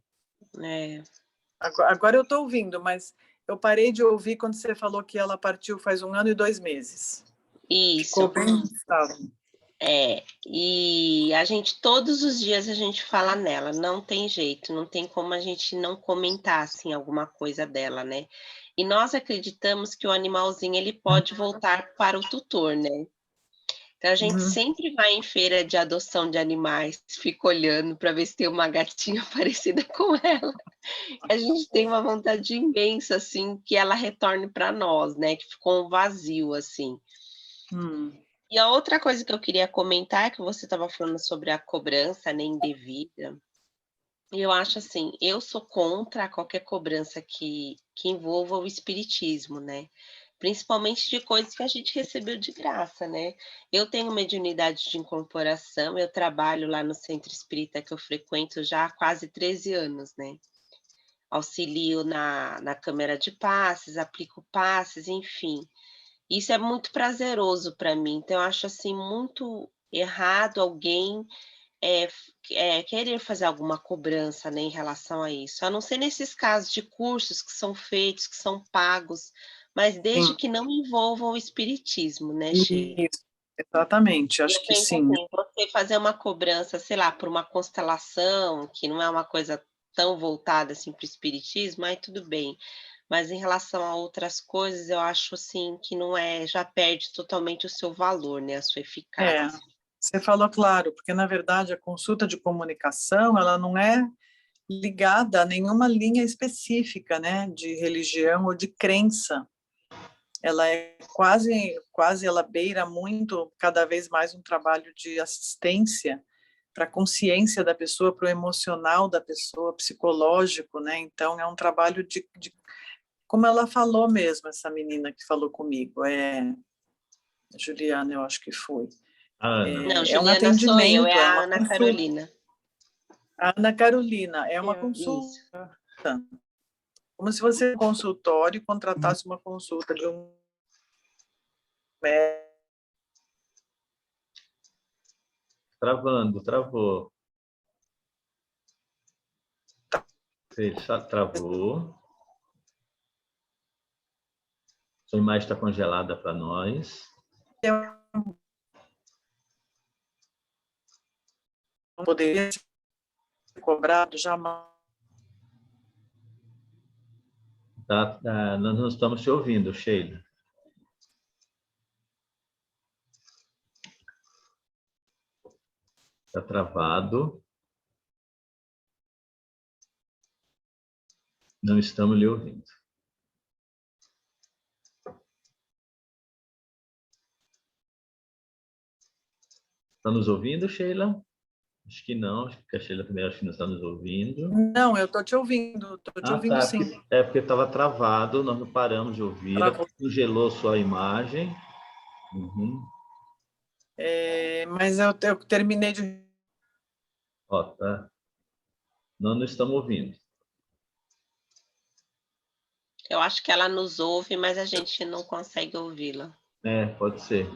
Agora eu estou ouvindo, mas eu parei de ouvir quando você falou que ela partiu faz 1 ano e 2 meses. Isso. Ficou bem instável. E a gente, todos os dias a gente fala nela, não tem jeito, não tem como a gente não comentar, assim, alguma coisa dela, né? E nós acreditamos que o animalzinho, ele pode voltar para o tutor, né? Então, a gente sempre vai em feira de adoção de animais, fica olhando para ver se tem uma gatinha parecida com ela. A gente tem uma vontade imensa, assim, que ela retorne para nós, né? Que ficou um vazio, assim. E a outra coisa que eu queria comentar é que você estava falando sobre a cobrança, né, indevida. E eu acho assim, eu sou contra qualquer cobrança que envolva o espiritismo, né? Principalmente de coisas que a gente recebeu de graça, né? Eu tenho mediunidade de incorporação, eu trabalho lá no centro espírita que eu frequento já há quase 13 anos, né? Auxilio na câmara de passes, aplico passes, enfim. Isso é muito prazeroso para mim, então eu acho assim muito errado alguém querer fazer alguma cobrança, né, em relação a isso, a não ser nesses casos de cursos que são feitos, que são pagos, mas desde que não envolvam o espiritismo, né, Sheila? Isso, exatamente, acho que Penso sim. assim, você fazer uma cobrança, sei lá, por uma constelação, que não é uma coisa tão voltada assim para o espiritismo, aí tudo bem. Mas em relação a outras coisas, eu acho assim que não já perde totalmente o seu valor, né, a sua eficácia. Você falou claro, porque na verdade a consulta de comunicação, ela não é ligada a nenhuma linha específica, né, de religião ou de crença. Ela é quase ela beira muito, cada vez mais, um trabalho de assistência para a consciência da pessoa, para o emocional da pessoa, psicológico, né? Então é um trabalho de como ela falou mesmo, essa menina que falou comigo, Juliana, eu acho que foi. Não, É um Juliana sou eu, atendimento, é é a uma Ana consulta. Carolina. Ana Carolina, é uma Isso. consulta. Como se você, no consultório, contratasse uma consulta de um Travando, travou. Fecha, travou. Sua imagem está congelada para nós. Poderia ser cobrado jamais. Nós não estamos te ouvindo, Sheila. Está travado. Não estamos lhe ouvindo. Está nos ouvindo, Sheila? Acho que não. Acho que a Sheila também acho que não está nos ouvindo. Não, eu estou te ouvindo. Estou te ouvindo, tá. sim. É porque estava travado. Nós não paramos de ouvir. Congelou sua imagem. Uhum. Mas eu terminei de... Ó, tá. Nós não estamos ouvindo. Eu acho que ela nos ouve, mas a gente não consegue ouvi-la. Pode ser.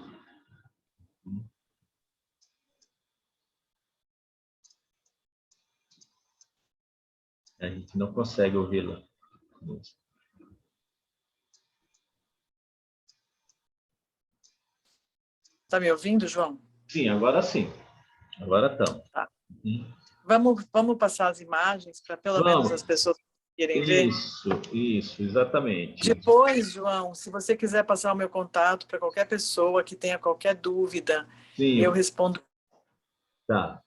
A gente não consegue ouvi-la. Está me ouvindo, João? Sim, agora sim. Agora estamos. Tá. Uhum. Vamos passar as imagens para pelo menos as pessoas querem ver? Isso, exatamente. Depois, João, se você quiser passar o meu contato para qualquer pessoa que tenha qualquer dúvida, Sim. Eu respondo. Tá.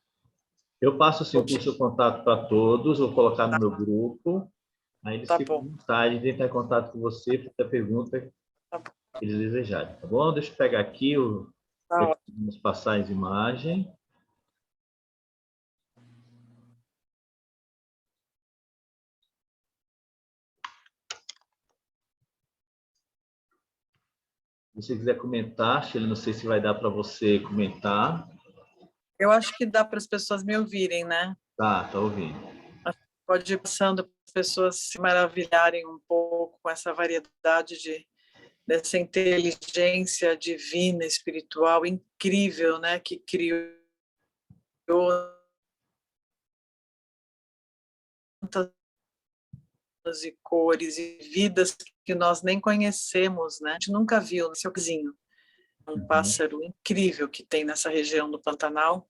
Eu passo sim, o seu contato para todos, vou colocar no meu grupo, aí eles ficam à vontade de entrar em contato com você, fazer a pergunta que eles desejarem, tá bom? Deixa eu pegar aqui, vamos passar as imagens. Se você quiser comentar, Sheila, não sei se vai dar para você comentar. Eu acho que dá para as pessoas me ouvirem, né? Tá ouvindo. Pode ir passando para as pessoas se maravilharem um pouco com essa variedade dessa inteligência divina, espiritual, incrível, né? Que criou tantas e cores e vidas que nós nem conhecemos, né? A gente nunca viu no seu vizinho. Um pássaro incrível que tem nessa região do Pantanal,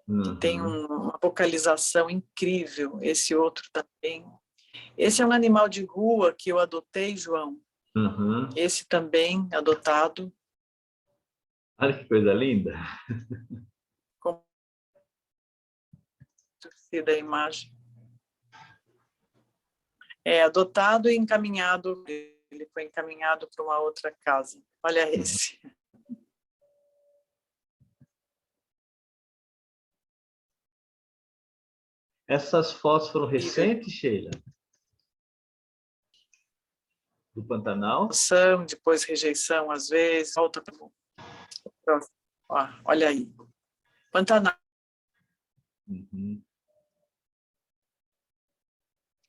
que tem uma vocalização incrível. Esse outro também. Esse é um animal de rua que eu adotei, João. Esse também, adotado. Olha que coisa linda. Como da imagem. Adotado e encaminhado. Ele foi encaminhado para uma outra casa. Olha esse. Essas fotos foram recentes, Sheila? Do Pantanal? Depois rejeição, às vezes. Volta para o próximo. Olha aí. Pantanal.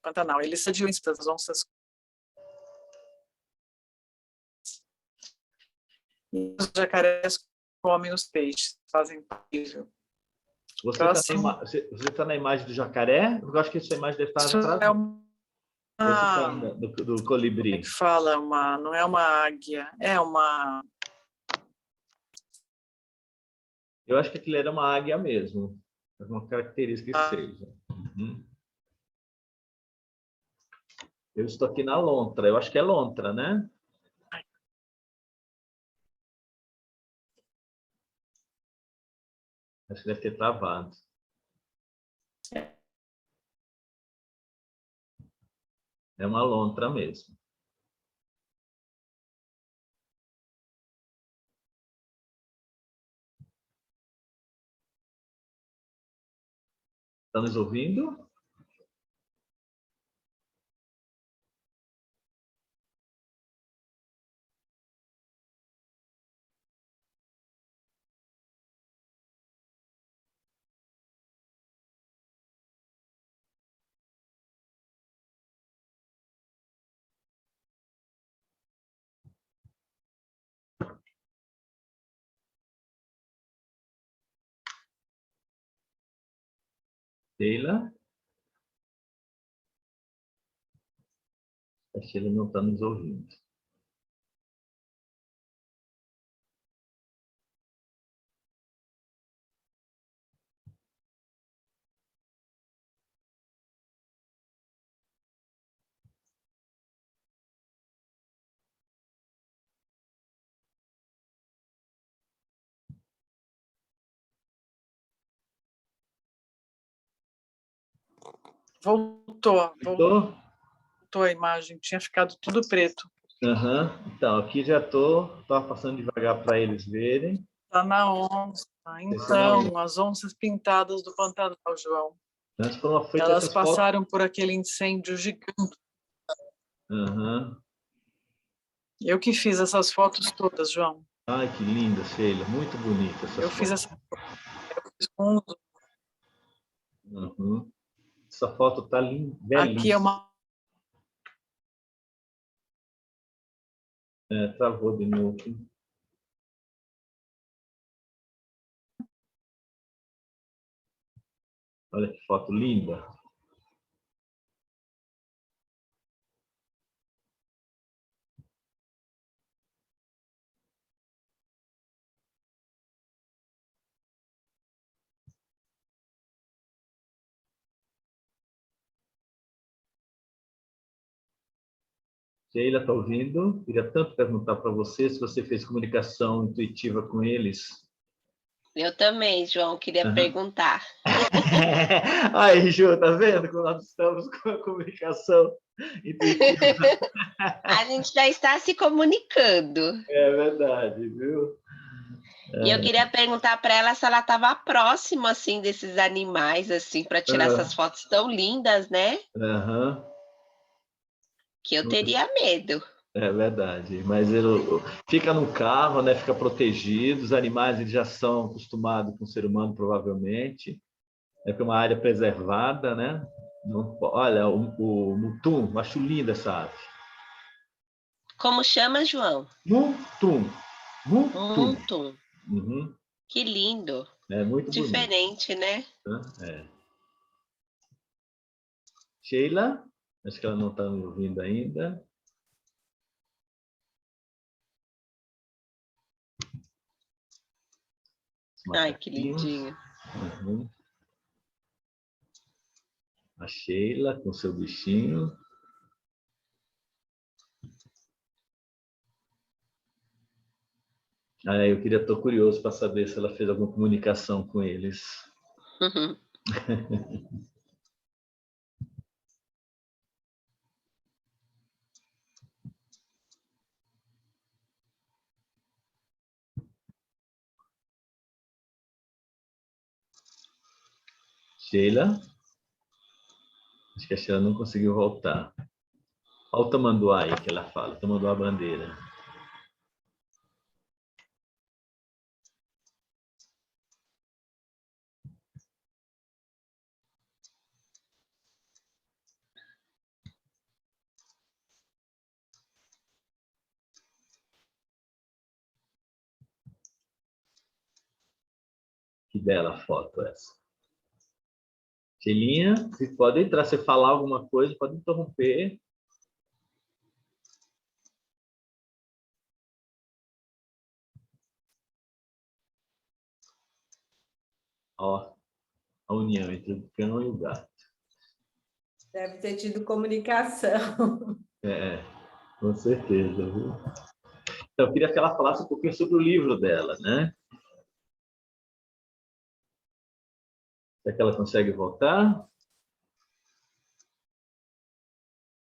Pantanal. Eles sadiam as onças. E os jacarés comem os peixes. Fazem possível. Você está na imagem do jacaré? Eu acho que essa imagem deve estar atrás. Do colibri. Como é que fala? Não é uma águia, é uma... Eu acho que aquilo era uma águia mesmo. Uma característica que seja. Eu estou aqui na lontra. Eu acho que é lontra, né? Acho que deve ter travado. É uma lontra mesmo. Está nos ouvindo? Sheila? A Sheila não está nos ouvindo. Voltou Estou? a imagem, tinha ficado tudo preto. Aham. Então, aqui já estou. Estava passando devagar para eles verem. Está na onça. Então, as onças pintadas do Pantanal, João. Antes foram feitas Elas essas fotos. passaram por aquele incêndio gigante. Aham. Eu que fiz essas fotos todas, João. Ai, que linda, Sheila. Muito bonita essa Eu foto. fiz com Uhum. Essa foto está aqui é uma travou de novo. Olha que foto linda. Sheila, está ouvindo? Queria tanto perguntar para você se você fez comunicação intuitiva com eles. Eu também, João, queria perguntar. Aí, Ju, tá vendo como nós estamos com a comunicação intuitiva? A gente já está se comunicando. É verdade, viu? E eu queria perguntar para ela se ela estava próxima assim desses animais assim para tirar essas fotos tão lindas, né? Aham. Que eu teria medo. É verdade, mas ele fica no carro, né? Fica protegido. Os animais eles já são acostumados com o ser humano, provavelmente. É que é uma área preservada, né? Olha, o mutum, acho linda essa ave. Como chama, João? Mutum. Mutum. Mutum. Uhum. Que lindo. É muito bonito. Diferente, né? É. Sheila, acho que ela não está me ouvindo ainda. Ai, que lindinho. Uhum. A Sheila com seu bichinho. Eu queria, estou curioso para saber se ela fez alguma comunicação com eles. Uhum. Sheila? Acho que a Sheila não conseguiu voltar. Olha o tamanduá aí que ela fala, tamanduá bandeira. Que bela foto essa. Sheilinha, você pode entrar, você falar alguma coisa, pode interromper. Ó, a união entre o cão e o gato. Deve ter tido comunicação. Com certeza, viu? Então, eu queria que ela falasse um pouquinho sobre o livro dela, né? Será que ela consegue voltar?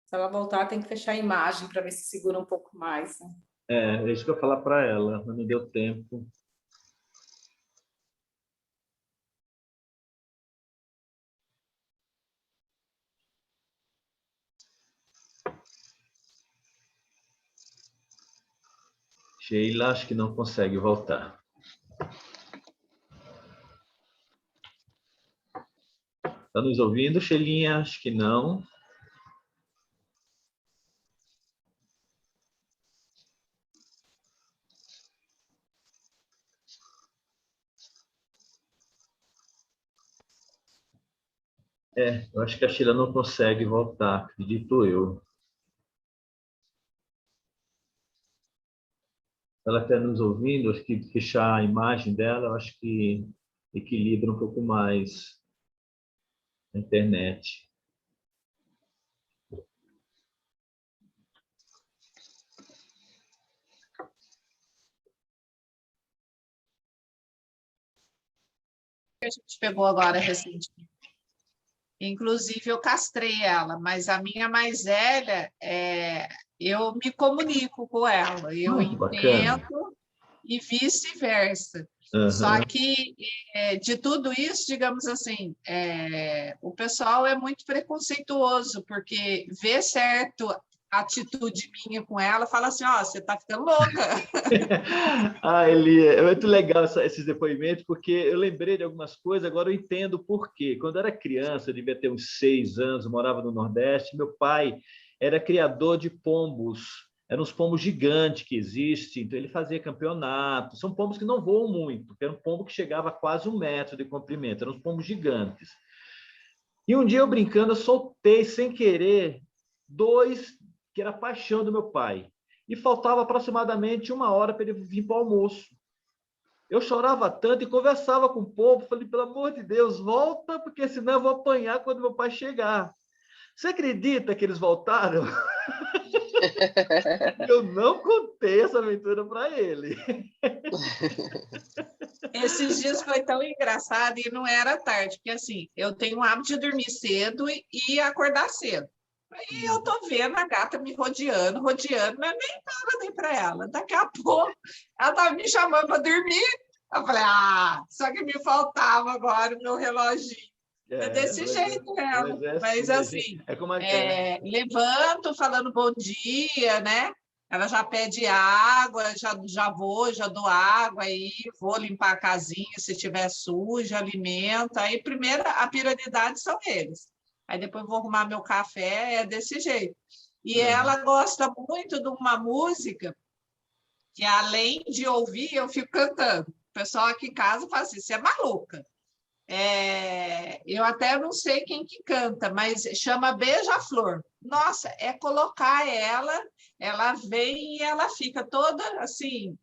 Se ela voltar, tem que fechar a imagem para ver se segura um pouco mais. Né? É isso que eu ia falar para ela, mas não deu tempo. Sheila, acho que não consegue voltar. Está nos ouvindo, Sheilinha? Acho que não. Eu acho que a Sheila não consegue voltar, acredito eu. Ela está nos ouvindo, acho que fechar a imagem dela, eu acho que equilibra um pouco mais a internet. A gente pegou agora recentemente. Inclusive, eu castrei ela, mas a minha mais velha, eu me comunico com ela, eu Que bacana. entendo e vice-versa. Uhum. Só que, de tudo isso, digamos assim, o pessoal é muito preconceituoso, porque vê certo atitude minha com ela, fala assim, ó, você tá ficando louca. Eli, é muito legal esses depoimentos, porque eu lembrei de algumas coisas, agora eu entendo por quê. Quando eu era criança, eu devia ter uns 6 anos, eu morava no Nordeste, meu pai era criador de pombos, eram uns pombos gigantes que existem, então ele fazia campeonato, são pombos que não voam muito, porque era um pombo que chegava a quase 1 metro de comprimento, eram uns pombos gigantes. E um dia eu brincando, eu soltei sem querer 2 que era a paixão do meu pai. E faltava aproximadamente 1 hora para ele vir para o almoço. Eu chorava tanto e conversava com o povo, falei, pelo amor de Deus, volta, porque senão eu vou apanhar quando meu pai chegar. Você acredita que eles voltaram? Eu não contei essa aventura para ele. Esses dias foi tão engraçado e não era tarde, porque assim, eu tenho o hábito de dormir cedo e acordar cedo. Aí eu tô vendo a gata me rodeando, mas nem nada nem para ela. Daqui a pouco, ela estava me chamando para dormir. Eu falei, só que me faltava agora o meu reloginho. É desse jeito mesmo. Mas assim, levanto falando bom dia, né? Ela já pede água, já dou água, aí vou limpar a casinha se estiver suja, alimento. Aí primeiro a prioridade são eles. Aí depois vou arrumar meu café, é desse jeito. E ela gosta muito de uma música que, além de ouvir, eu fico cantando. O pessoal aqui em casa fala assim, você é maluca. Eu até não sei quem que canta, mas chama Beija-Flor. Nossa, é colocar ela vem e ela fica toda assim...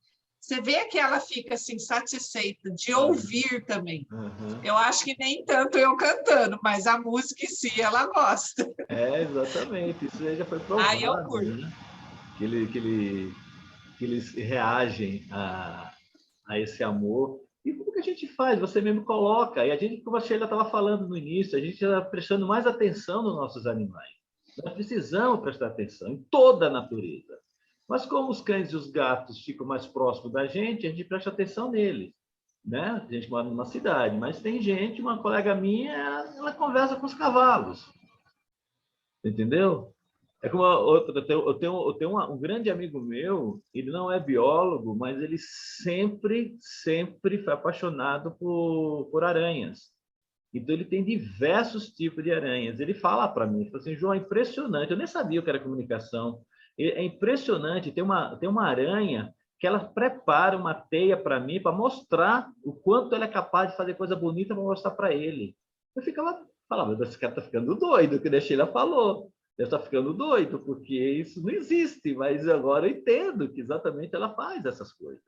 Você vê que ela fica assim, satisfeita de ouvir também. Uhum. Eu acho que nem tanto eu cantando, mas a música em si ela gosta. Exatamente. Isso aí já foi provado. Aí eu curto. Né? Que eles reagem a esse amor. E como que a gente faz? Você mesmo coloca. E a gente, como a Sheila estava falando no início, a gente está prestando mais atenção nos nossos animais. Nós precisamos prestar atenção em toda a natureza. Mas como os cães e os gatos ficam mais próximos da gente presta atenção neles, né? A gente mora numa cidade, mas tem gente, uma colega minha, ela conversa com os cavalos, entendeu? É como outra, eu tenho um grande amigo meu, ele não é biólogo, mas ele sempre foi apaixonado por aranhas. Então, ele tem diversos tipos de aranhas. Ele fala para mim, ele fala assim, João, é impressionante, eu nem sabia o que era comunicação. É impressionante, tem uma aranha que ela prepara uma teia para mim para mostrar o quanto ela é capaz de fazer coisa bonita para mostrar para ele. Eu falava, esse cara está ficando doido, que a Sheila falou. Ele está ficando doido, porque isso não existe, mas agora eu entendo que exatamente ela faz essas coisas.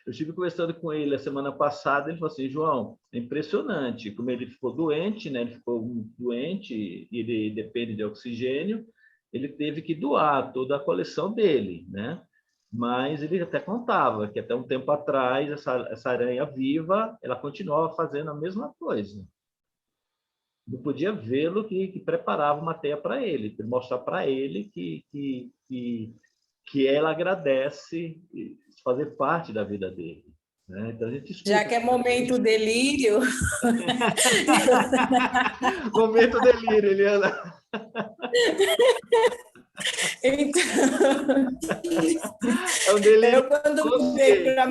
Eu estive conversando com ele a semana passada, ele falou assim, João, é impressionante, como ele ficou doente, né? Ele ficou doente, ele depende de oxigênio, ele teve que doar toda a coleção dele, né? Mas ele até contava que até um tempo atrás, essa aranha viva, ela continuava fazendo a mesma coisa. Eu podia vê-lo que preparava uma teia para ele, mostrar para ele que ela agradece fazer parte da vida dele. Né? Então, a gente já que é momento delírio... Momento delírio, Eliana. Então, é um delírio. Eu, quando mudei para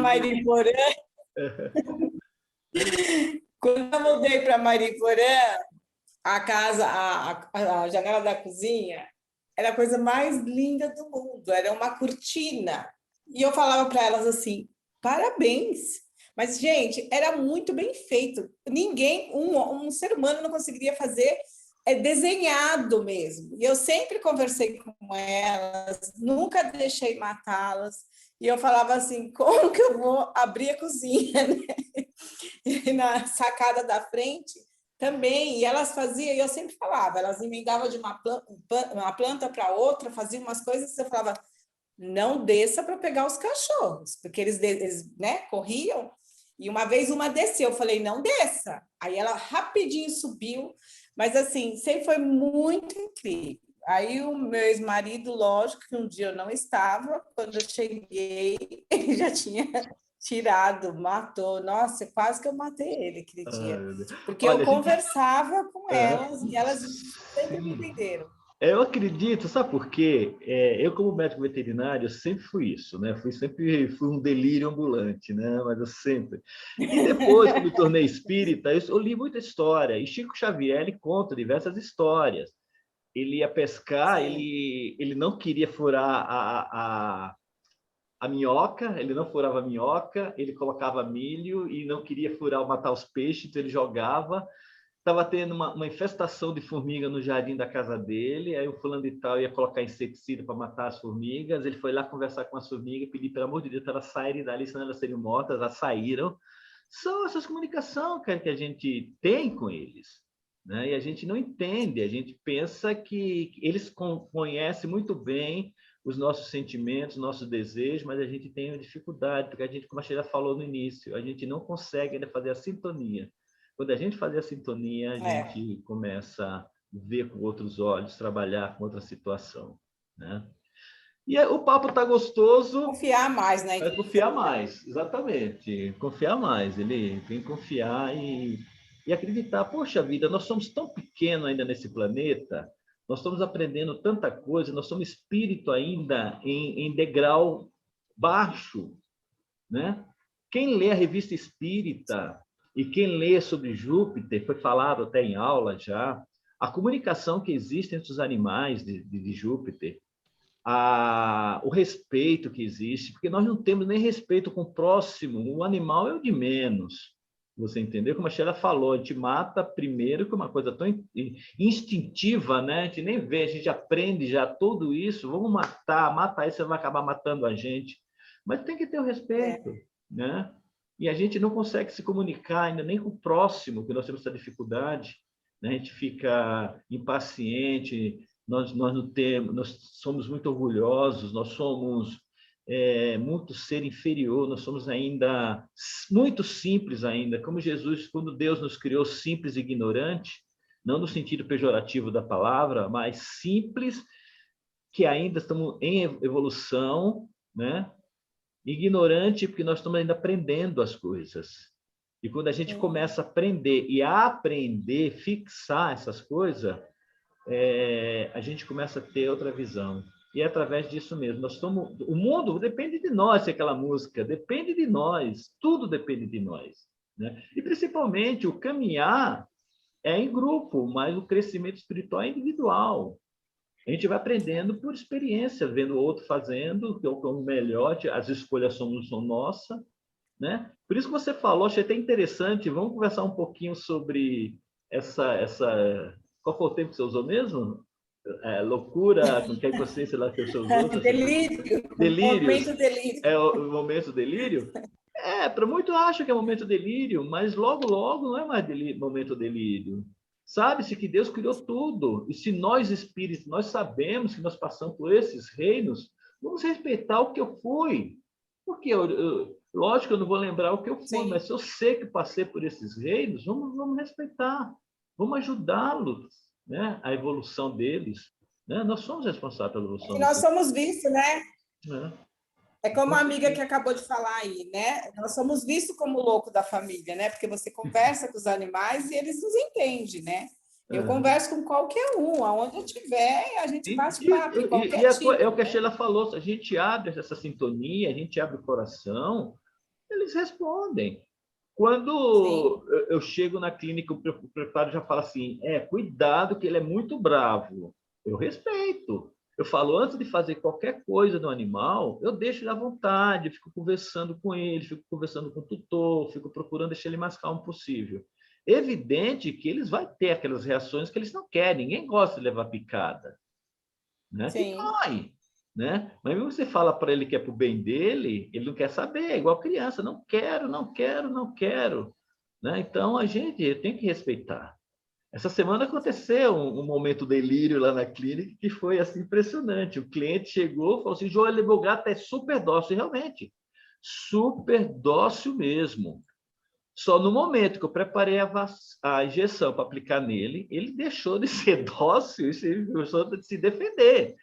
Mariporã, a casa, a janela da cozinha era a coisa mais linda do mundo, era uma cortina. E eu falava para elas assim, parabéns. Mas, gente, era muito bem feito. Ninguém, um ser humano não conseguiria fazer é desenhado mesmo. E eu sempre conversei com elas, nunca deixei matá-las. E eu falava assim, como que eu vou abrir a cozinha, né? E na sacada da frente também. E elas faziam, e eu sempre falava, elas emendavam de uma planta para outra, faziam umas coisas, e eu falava, não desça para pegar os cachorros, porque eles né, corriam. E uma vez uma desceu, eu falei, não desça. Aí ela rapidinho subiu, mas assim, sempre foi muito incrível. Aí o meu ex-marido, lógico que um dia eu não estava, quando eu cheguei, ele já tinha tirado, matou. Nossa, quase que eu matei ele aquele dia. Porque Olha, eu conversava com elas e elas sempre me sim. entenderam. Eu acredito, sabe por quê? Eu, como médico veterinário, eu sempre fui isso, né? Fui um delírio ambulante, né? Mas eu sempre. E depois que me tornei espírita, eu li muita história. E Chico Xavier, ele conta diversas histórias. Ele ia pescar, ele não queria furar a minhoca, ele não furava a minhoca, ele colocava milho e não queria furar, matar os peixes, então ele jogava. Estava tendo uma infestação de formiga no jardim da casa dele, aí o fulano de tal ia colocar inseticida para matar as formigas, ele foi lá conversar com as formigas, pedir, pelo amor de Deus, para elas saírem dali, senão elas seriam mortas, elas saíram. São essas comunicações que a gente tem com eles, né? E a gente não entende, a gente pensa que eles conhecem muito bem os nossos sentimentos, nossos desejos, mas a gente tem dificuldade, porque a gente, como a Sheila falou no início, a gente não consegue ainda fazer a sintonia. Quando a gente faz a sintonia, a gente começa a ver com outros olhos, trabalhar com outra situação, né? E o papo está gostoso. Confiar mais, né? Confiar mais, exatamente. Confiar mais. Ele tem que confiar e acreditar. Poxa vida, nós somos tão pequenos ainda nesse planeta, nós estamos aprendendo tanta coisa, nós somos espírito ainda em degrau baixo, né? Quem lê a revista Espírita e quem lê sobre Júpiter, foi falado até em aula já, a comunicação que existe entre os animais de Júpiter, o respeito que existe, porque nós não temos nem respeito com o próximo, o animal é o de menos. Você entendeu? Como a Sheila falou, a gente mata primeiro, que é uma coisa tão instintiva, né? A gente nem vê, a gente aprende já tudo isso, vamos matar aí você vai acabar matando a gente. Mas tem que ter o respeito, né? E a gente não consegue se comunicar ainda nem com o próximo, que nós temos essa dificuldade, né? A gente fica impaciente, nós não temos, nós somos muito orgulhosos, nós somos muito ser inferior, nós somos ainda muito simples ainda, como Jesus, quando Deus nos criou simples e ignorante, não no sentido pejorativo da palavra, mas simples, que ainda estamos em evolução, né? Ignorante, porque nós estamos ainda aprendendo as coisas. E quando a gente começa a aprender e a aprender, fixar essas coisas, a gente começa a ter outra visão. E é através disso mesmo. Nós somos, o mundo depende de nós, aquela música, depende de nós, tudo depende de nós, né? E principalmente o caminhar é em grupo, mas o crescimento espiritual é individual. A gente vai aprendendo por experiência, vendo o outro fazendo, que é o melhor, as escolhas são nossas, né? Por isso que você falou, achei até interessante, vamos conversar um pouquinho sobre essa... Qual foi o tempo que você usou mesmo? Loucura, com que consciência lá que você usou? Delírio. Momento delírio. É o momento delírio? Para muitos acham que é momento delírio, mas logo não é mais momento delírio. Sabe-se que Deus criou tudo. E se nós, espíritos, nós sabemos que nós passamos por esses reinos, vamos respeitar o que eu fui. Porque, lógico, eu não vou lembrar o que eu fui, mas se eu sei que passei por esses reinos, vamos respeitar. Vamos ajudá-los, né? A evolução deles. Né? Nós somos responsáveis pela evolução. E nós somos vistos, né? É como a amiga que acabou de falar aí, né? Nós somos vistos como louco da família, né? Porque você conversa com os animais e eles nos entendem, né? Eu converso com qualquer um, aonde eu estiver, a gente bate papo em qualquer tipo. É o que a Sheila falou, se a gente abre essa sintonia, a gente abre o coração, eles respondem. Quando eu chego na clínica, o preparo já fala assim, cuidado que ele é muito bravo. Eu respeito. Eu falo, antes de fazer qualquer coisa no animal, eu deixo ele à vontade, fico conversando com ele, fico conversando com o tutor, fico procurando deixar ele mais calmo possível. evidente que eles vão ter aquelas reações que eles não querem. Ninguém gosta de levar picada, né? Que dói, né? Mas mesmo você fala para ele que é para o bem dele, ele não quer saber, é igual criança, não quero, não quero, não quero, né? Então, a gente tem que respeitar. Essa semana aconteceu um momento delírio lá na clínica que foi assim, impressionante. O cliente chegou e falou assim, João, meu gato é super dócil, realmente. Super dócil mesmo. Só no momento que eu preparei a injeção para aplicar nele, ele deixou de ser dócil e começou a se defender.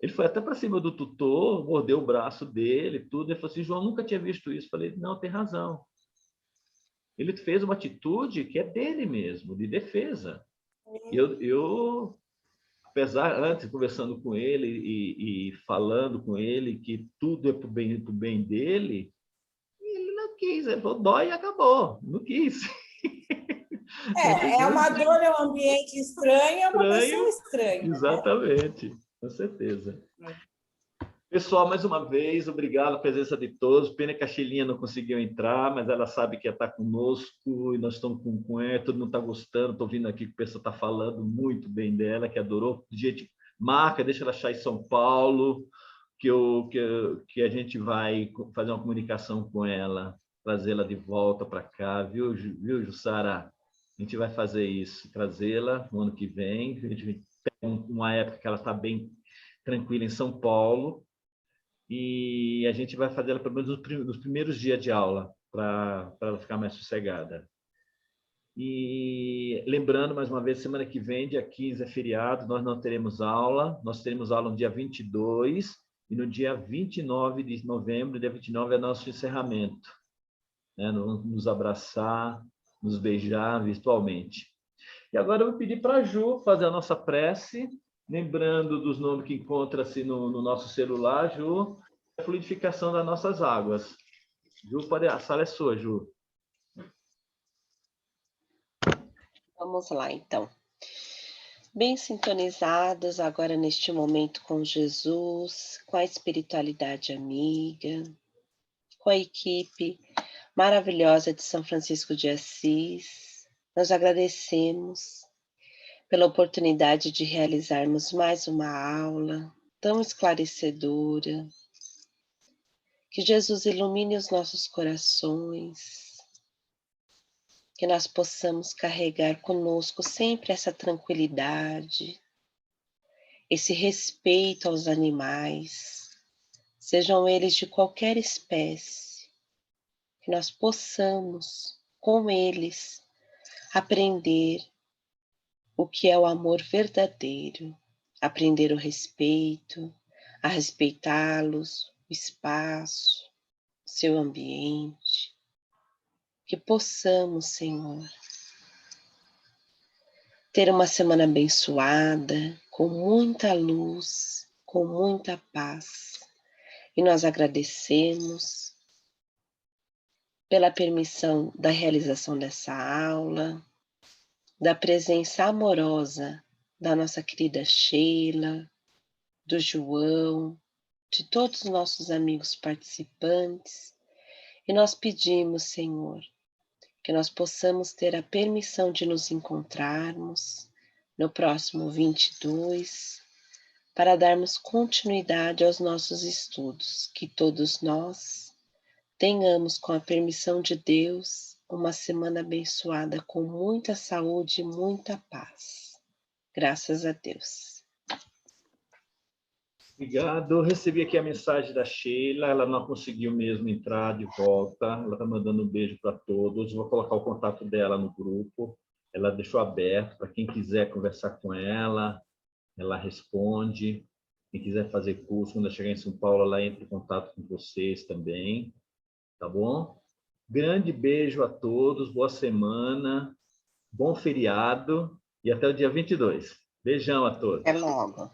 Ele foi até para cima do tutor, mordeu o braço dele, tudo. Ele falou assim, João, nunca tinha visto isso. Eu falei, não, tem razão. Ele fez uma atitude que é dele mesmo, de defesa. Eu apesar, antes, conversando com ele e falando com ele que tudo é para o bem dele, ele não quis. Ele falou, dói e acabou. Não quis. É uma dor, é um ambiente estranho, é uma pessoa estranha. Exatamente, com certeza. Pessoal, mais uma vez, obrigado pela presença de todos. Pena que a Sheilinha não conseguiu entrar, mas ela sabe que ia estar conosco e nós estamos com ela, todo mundo está gostando. Estou vindo aqui que o pessoal está falando muito bem dela, que adorou. Gente, marca, deixa ela achar em São Paulo, que a gente vai fazer uma comunicação com ela, trazê-la de volta para cá, viu, Jussara? A gente vai fazer isso, trazê-la no ano que vem. A gente tem uma época que ela está bem tranquila em São Paulo, e a gente vai fazer ela pelo menos nos primeiros dias de aula, para ela ficar mais sossegada. E lembrando, mais uma vez, semana que vem, dia 15 é feriado, nós não teremos aula, nós teremos aula no dia 22, e no dia 29 de novembro, dia 29 é nosso encerramento, né? Nos abraçar, nos beijar virtualmente. E agora eu vou pedir para a Ju fazer a nossa prece, lembrando dos nomes que encontra-se no nosso celular, Ju, a fluidificação das nossas águas. Ju, a sala é sua, Ju. Vamos lá, então. Bem sintonizados agora neste momento com Jesus, com a espiritualidade amiga, com a equipe maravilhosa de São Francisco de Assis, nós agradecemos pela oportunidade de realizarmos mais uma aula tão esclarecedora. Que Jesus ilumine os nossos corações, que nós possamos carregar conosco sempre essa tranquilidade, esse respeito aos animais, sejam eles de qualquer espécie, que nós possamos, com eles, aprender o que é o amor verdadeiro, aprender o respeito, a respeitá-los, o espaço, o seu ambiente, que possamos, Senhor, ter uma semana abençoada, com muita luz, com muita paz. E nós agradecemos pela permissão da realização dessa aula, da presença amorosa da nossa querida Sheila, do João, de todos os nossos amigos participantes. E nós pedimos, Senhor, que nós possamos ter a permissão de nos encontrarmos no próximo 22, para darmos continuidade aos nossos estudos, que todos nós tenhamos, com a permissão de Deus, uma semana abençoada com muita saúde e muita paz. Graças a Deus. Obrigado. Eu recebi aqui a mensagem da Sheila, ela não conseguiu mesmo entrar de volta, ela está mandando um beijo para todos, vou colocar o contato dela no grupo, ela deixou aberto para quem quiser conversar com ela, ela responde, quem quiser fazer curso, quando eu chegar em São Paulo, ela entra em contato com vocês também, tá bom? Grande beijo a todos, boa semana, bom feriado e até o dia 22. Beijão a todos. Até logo.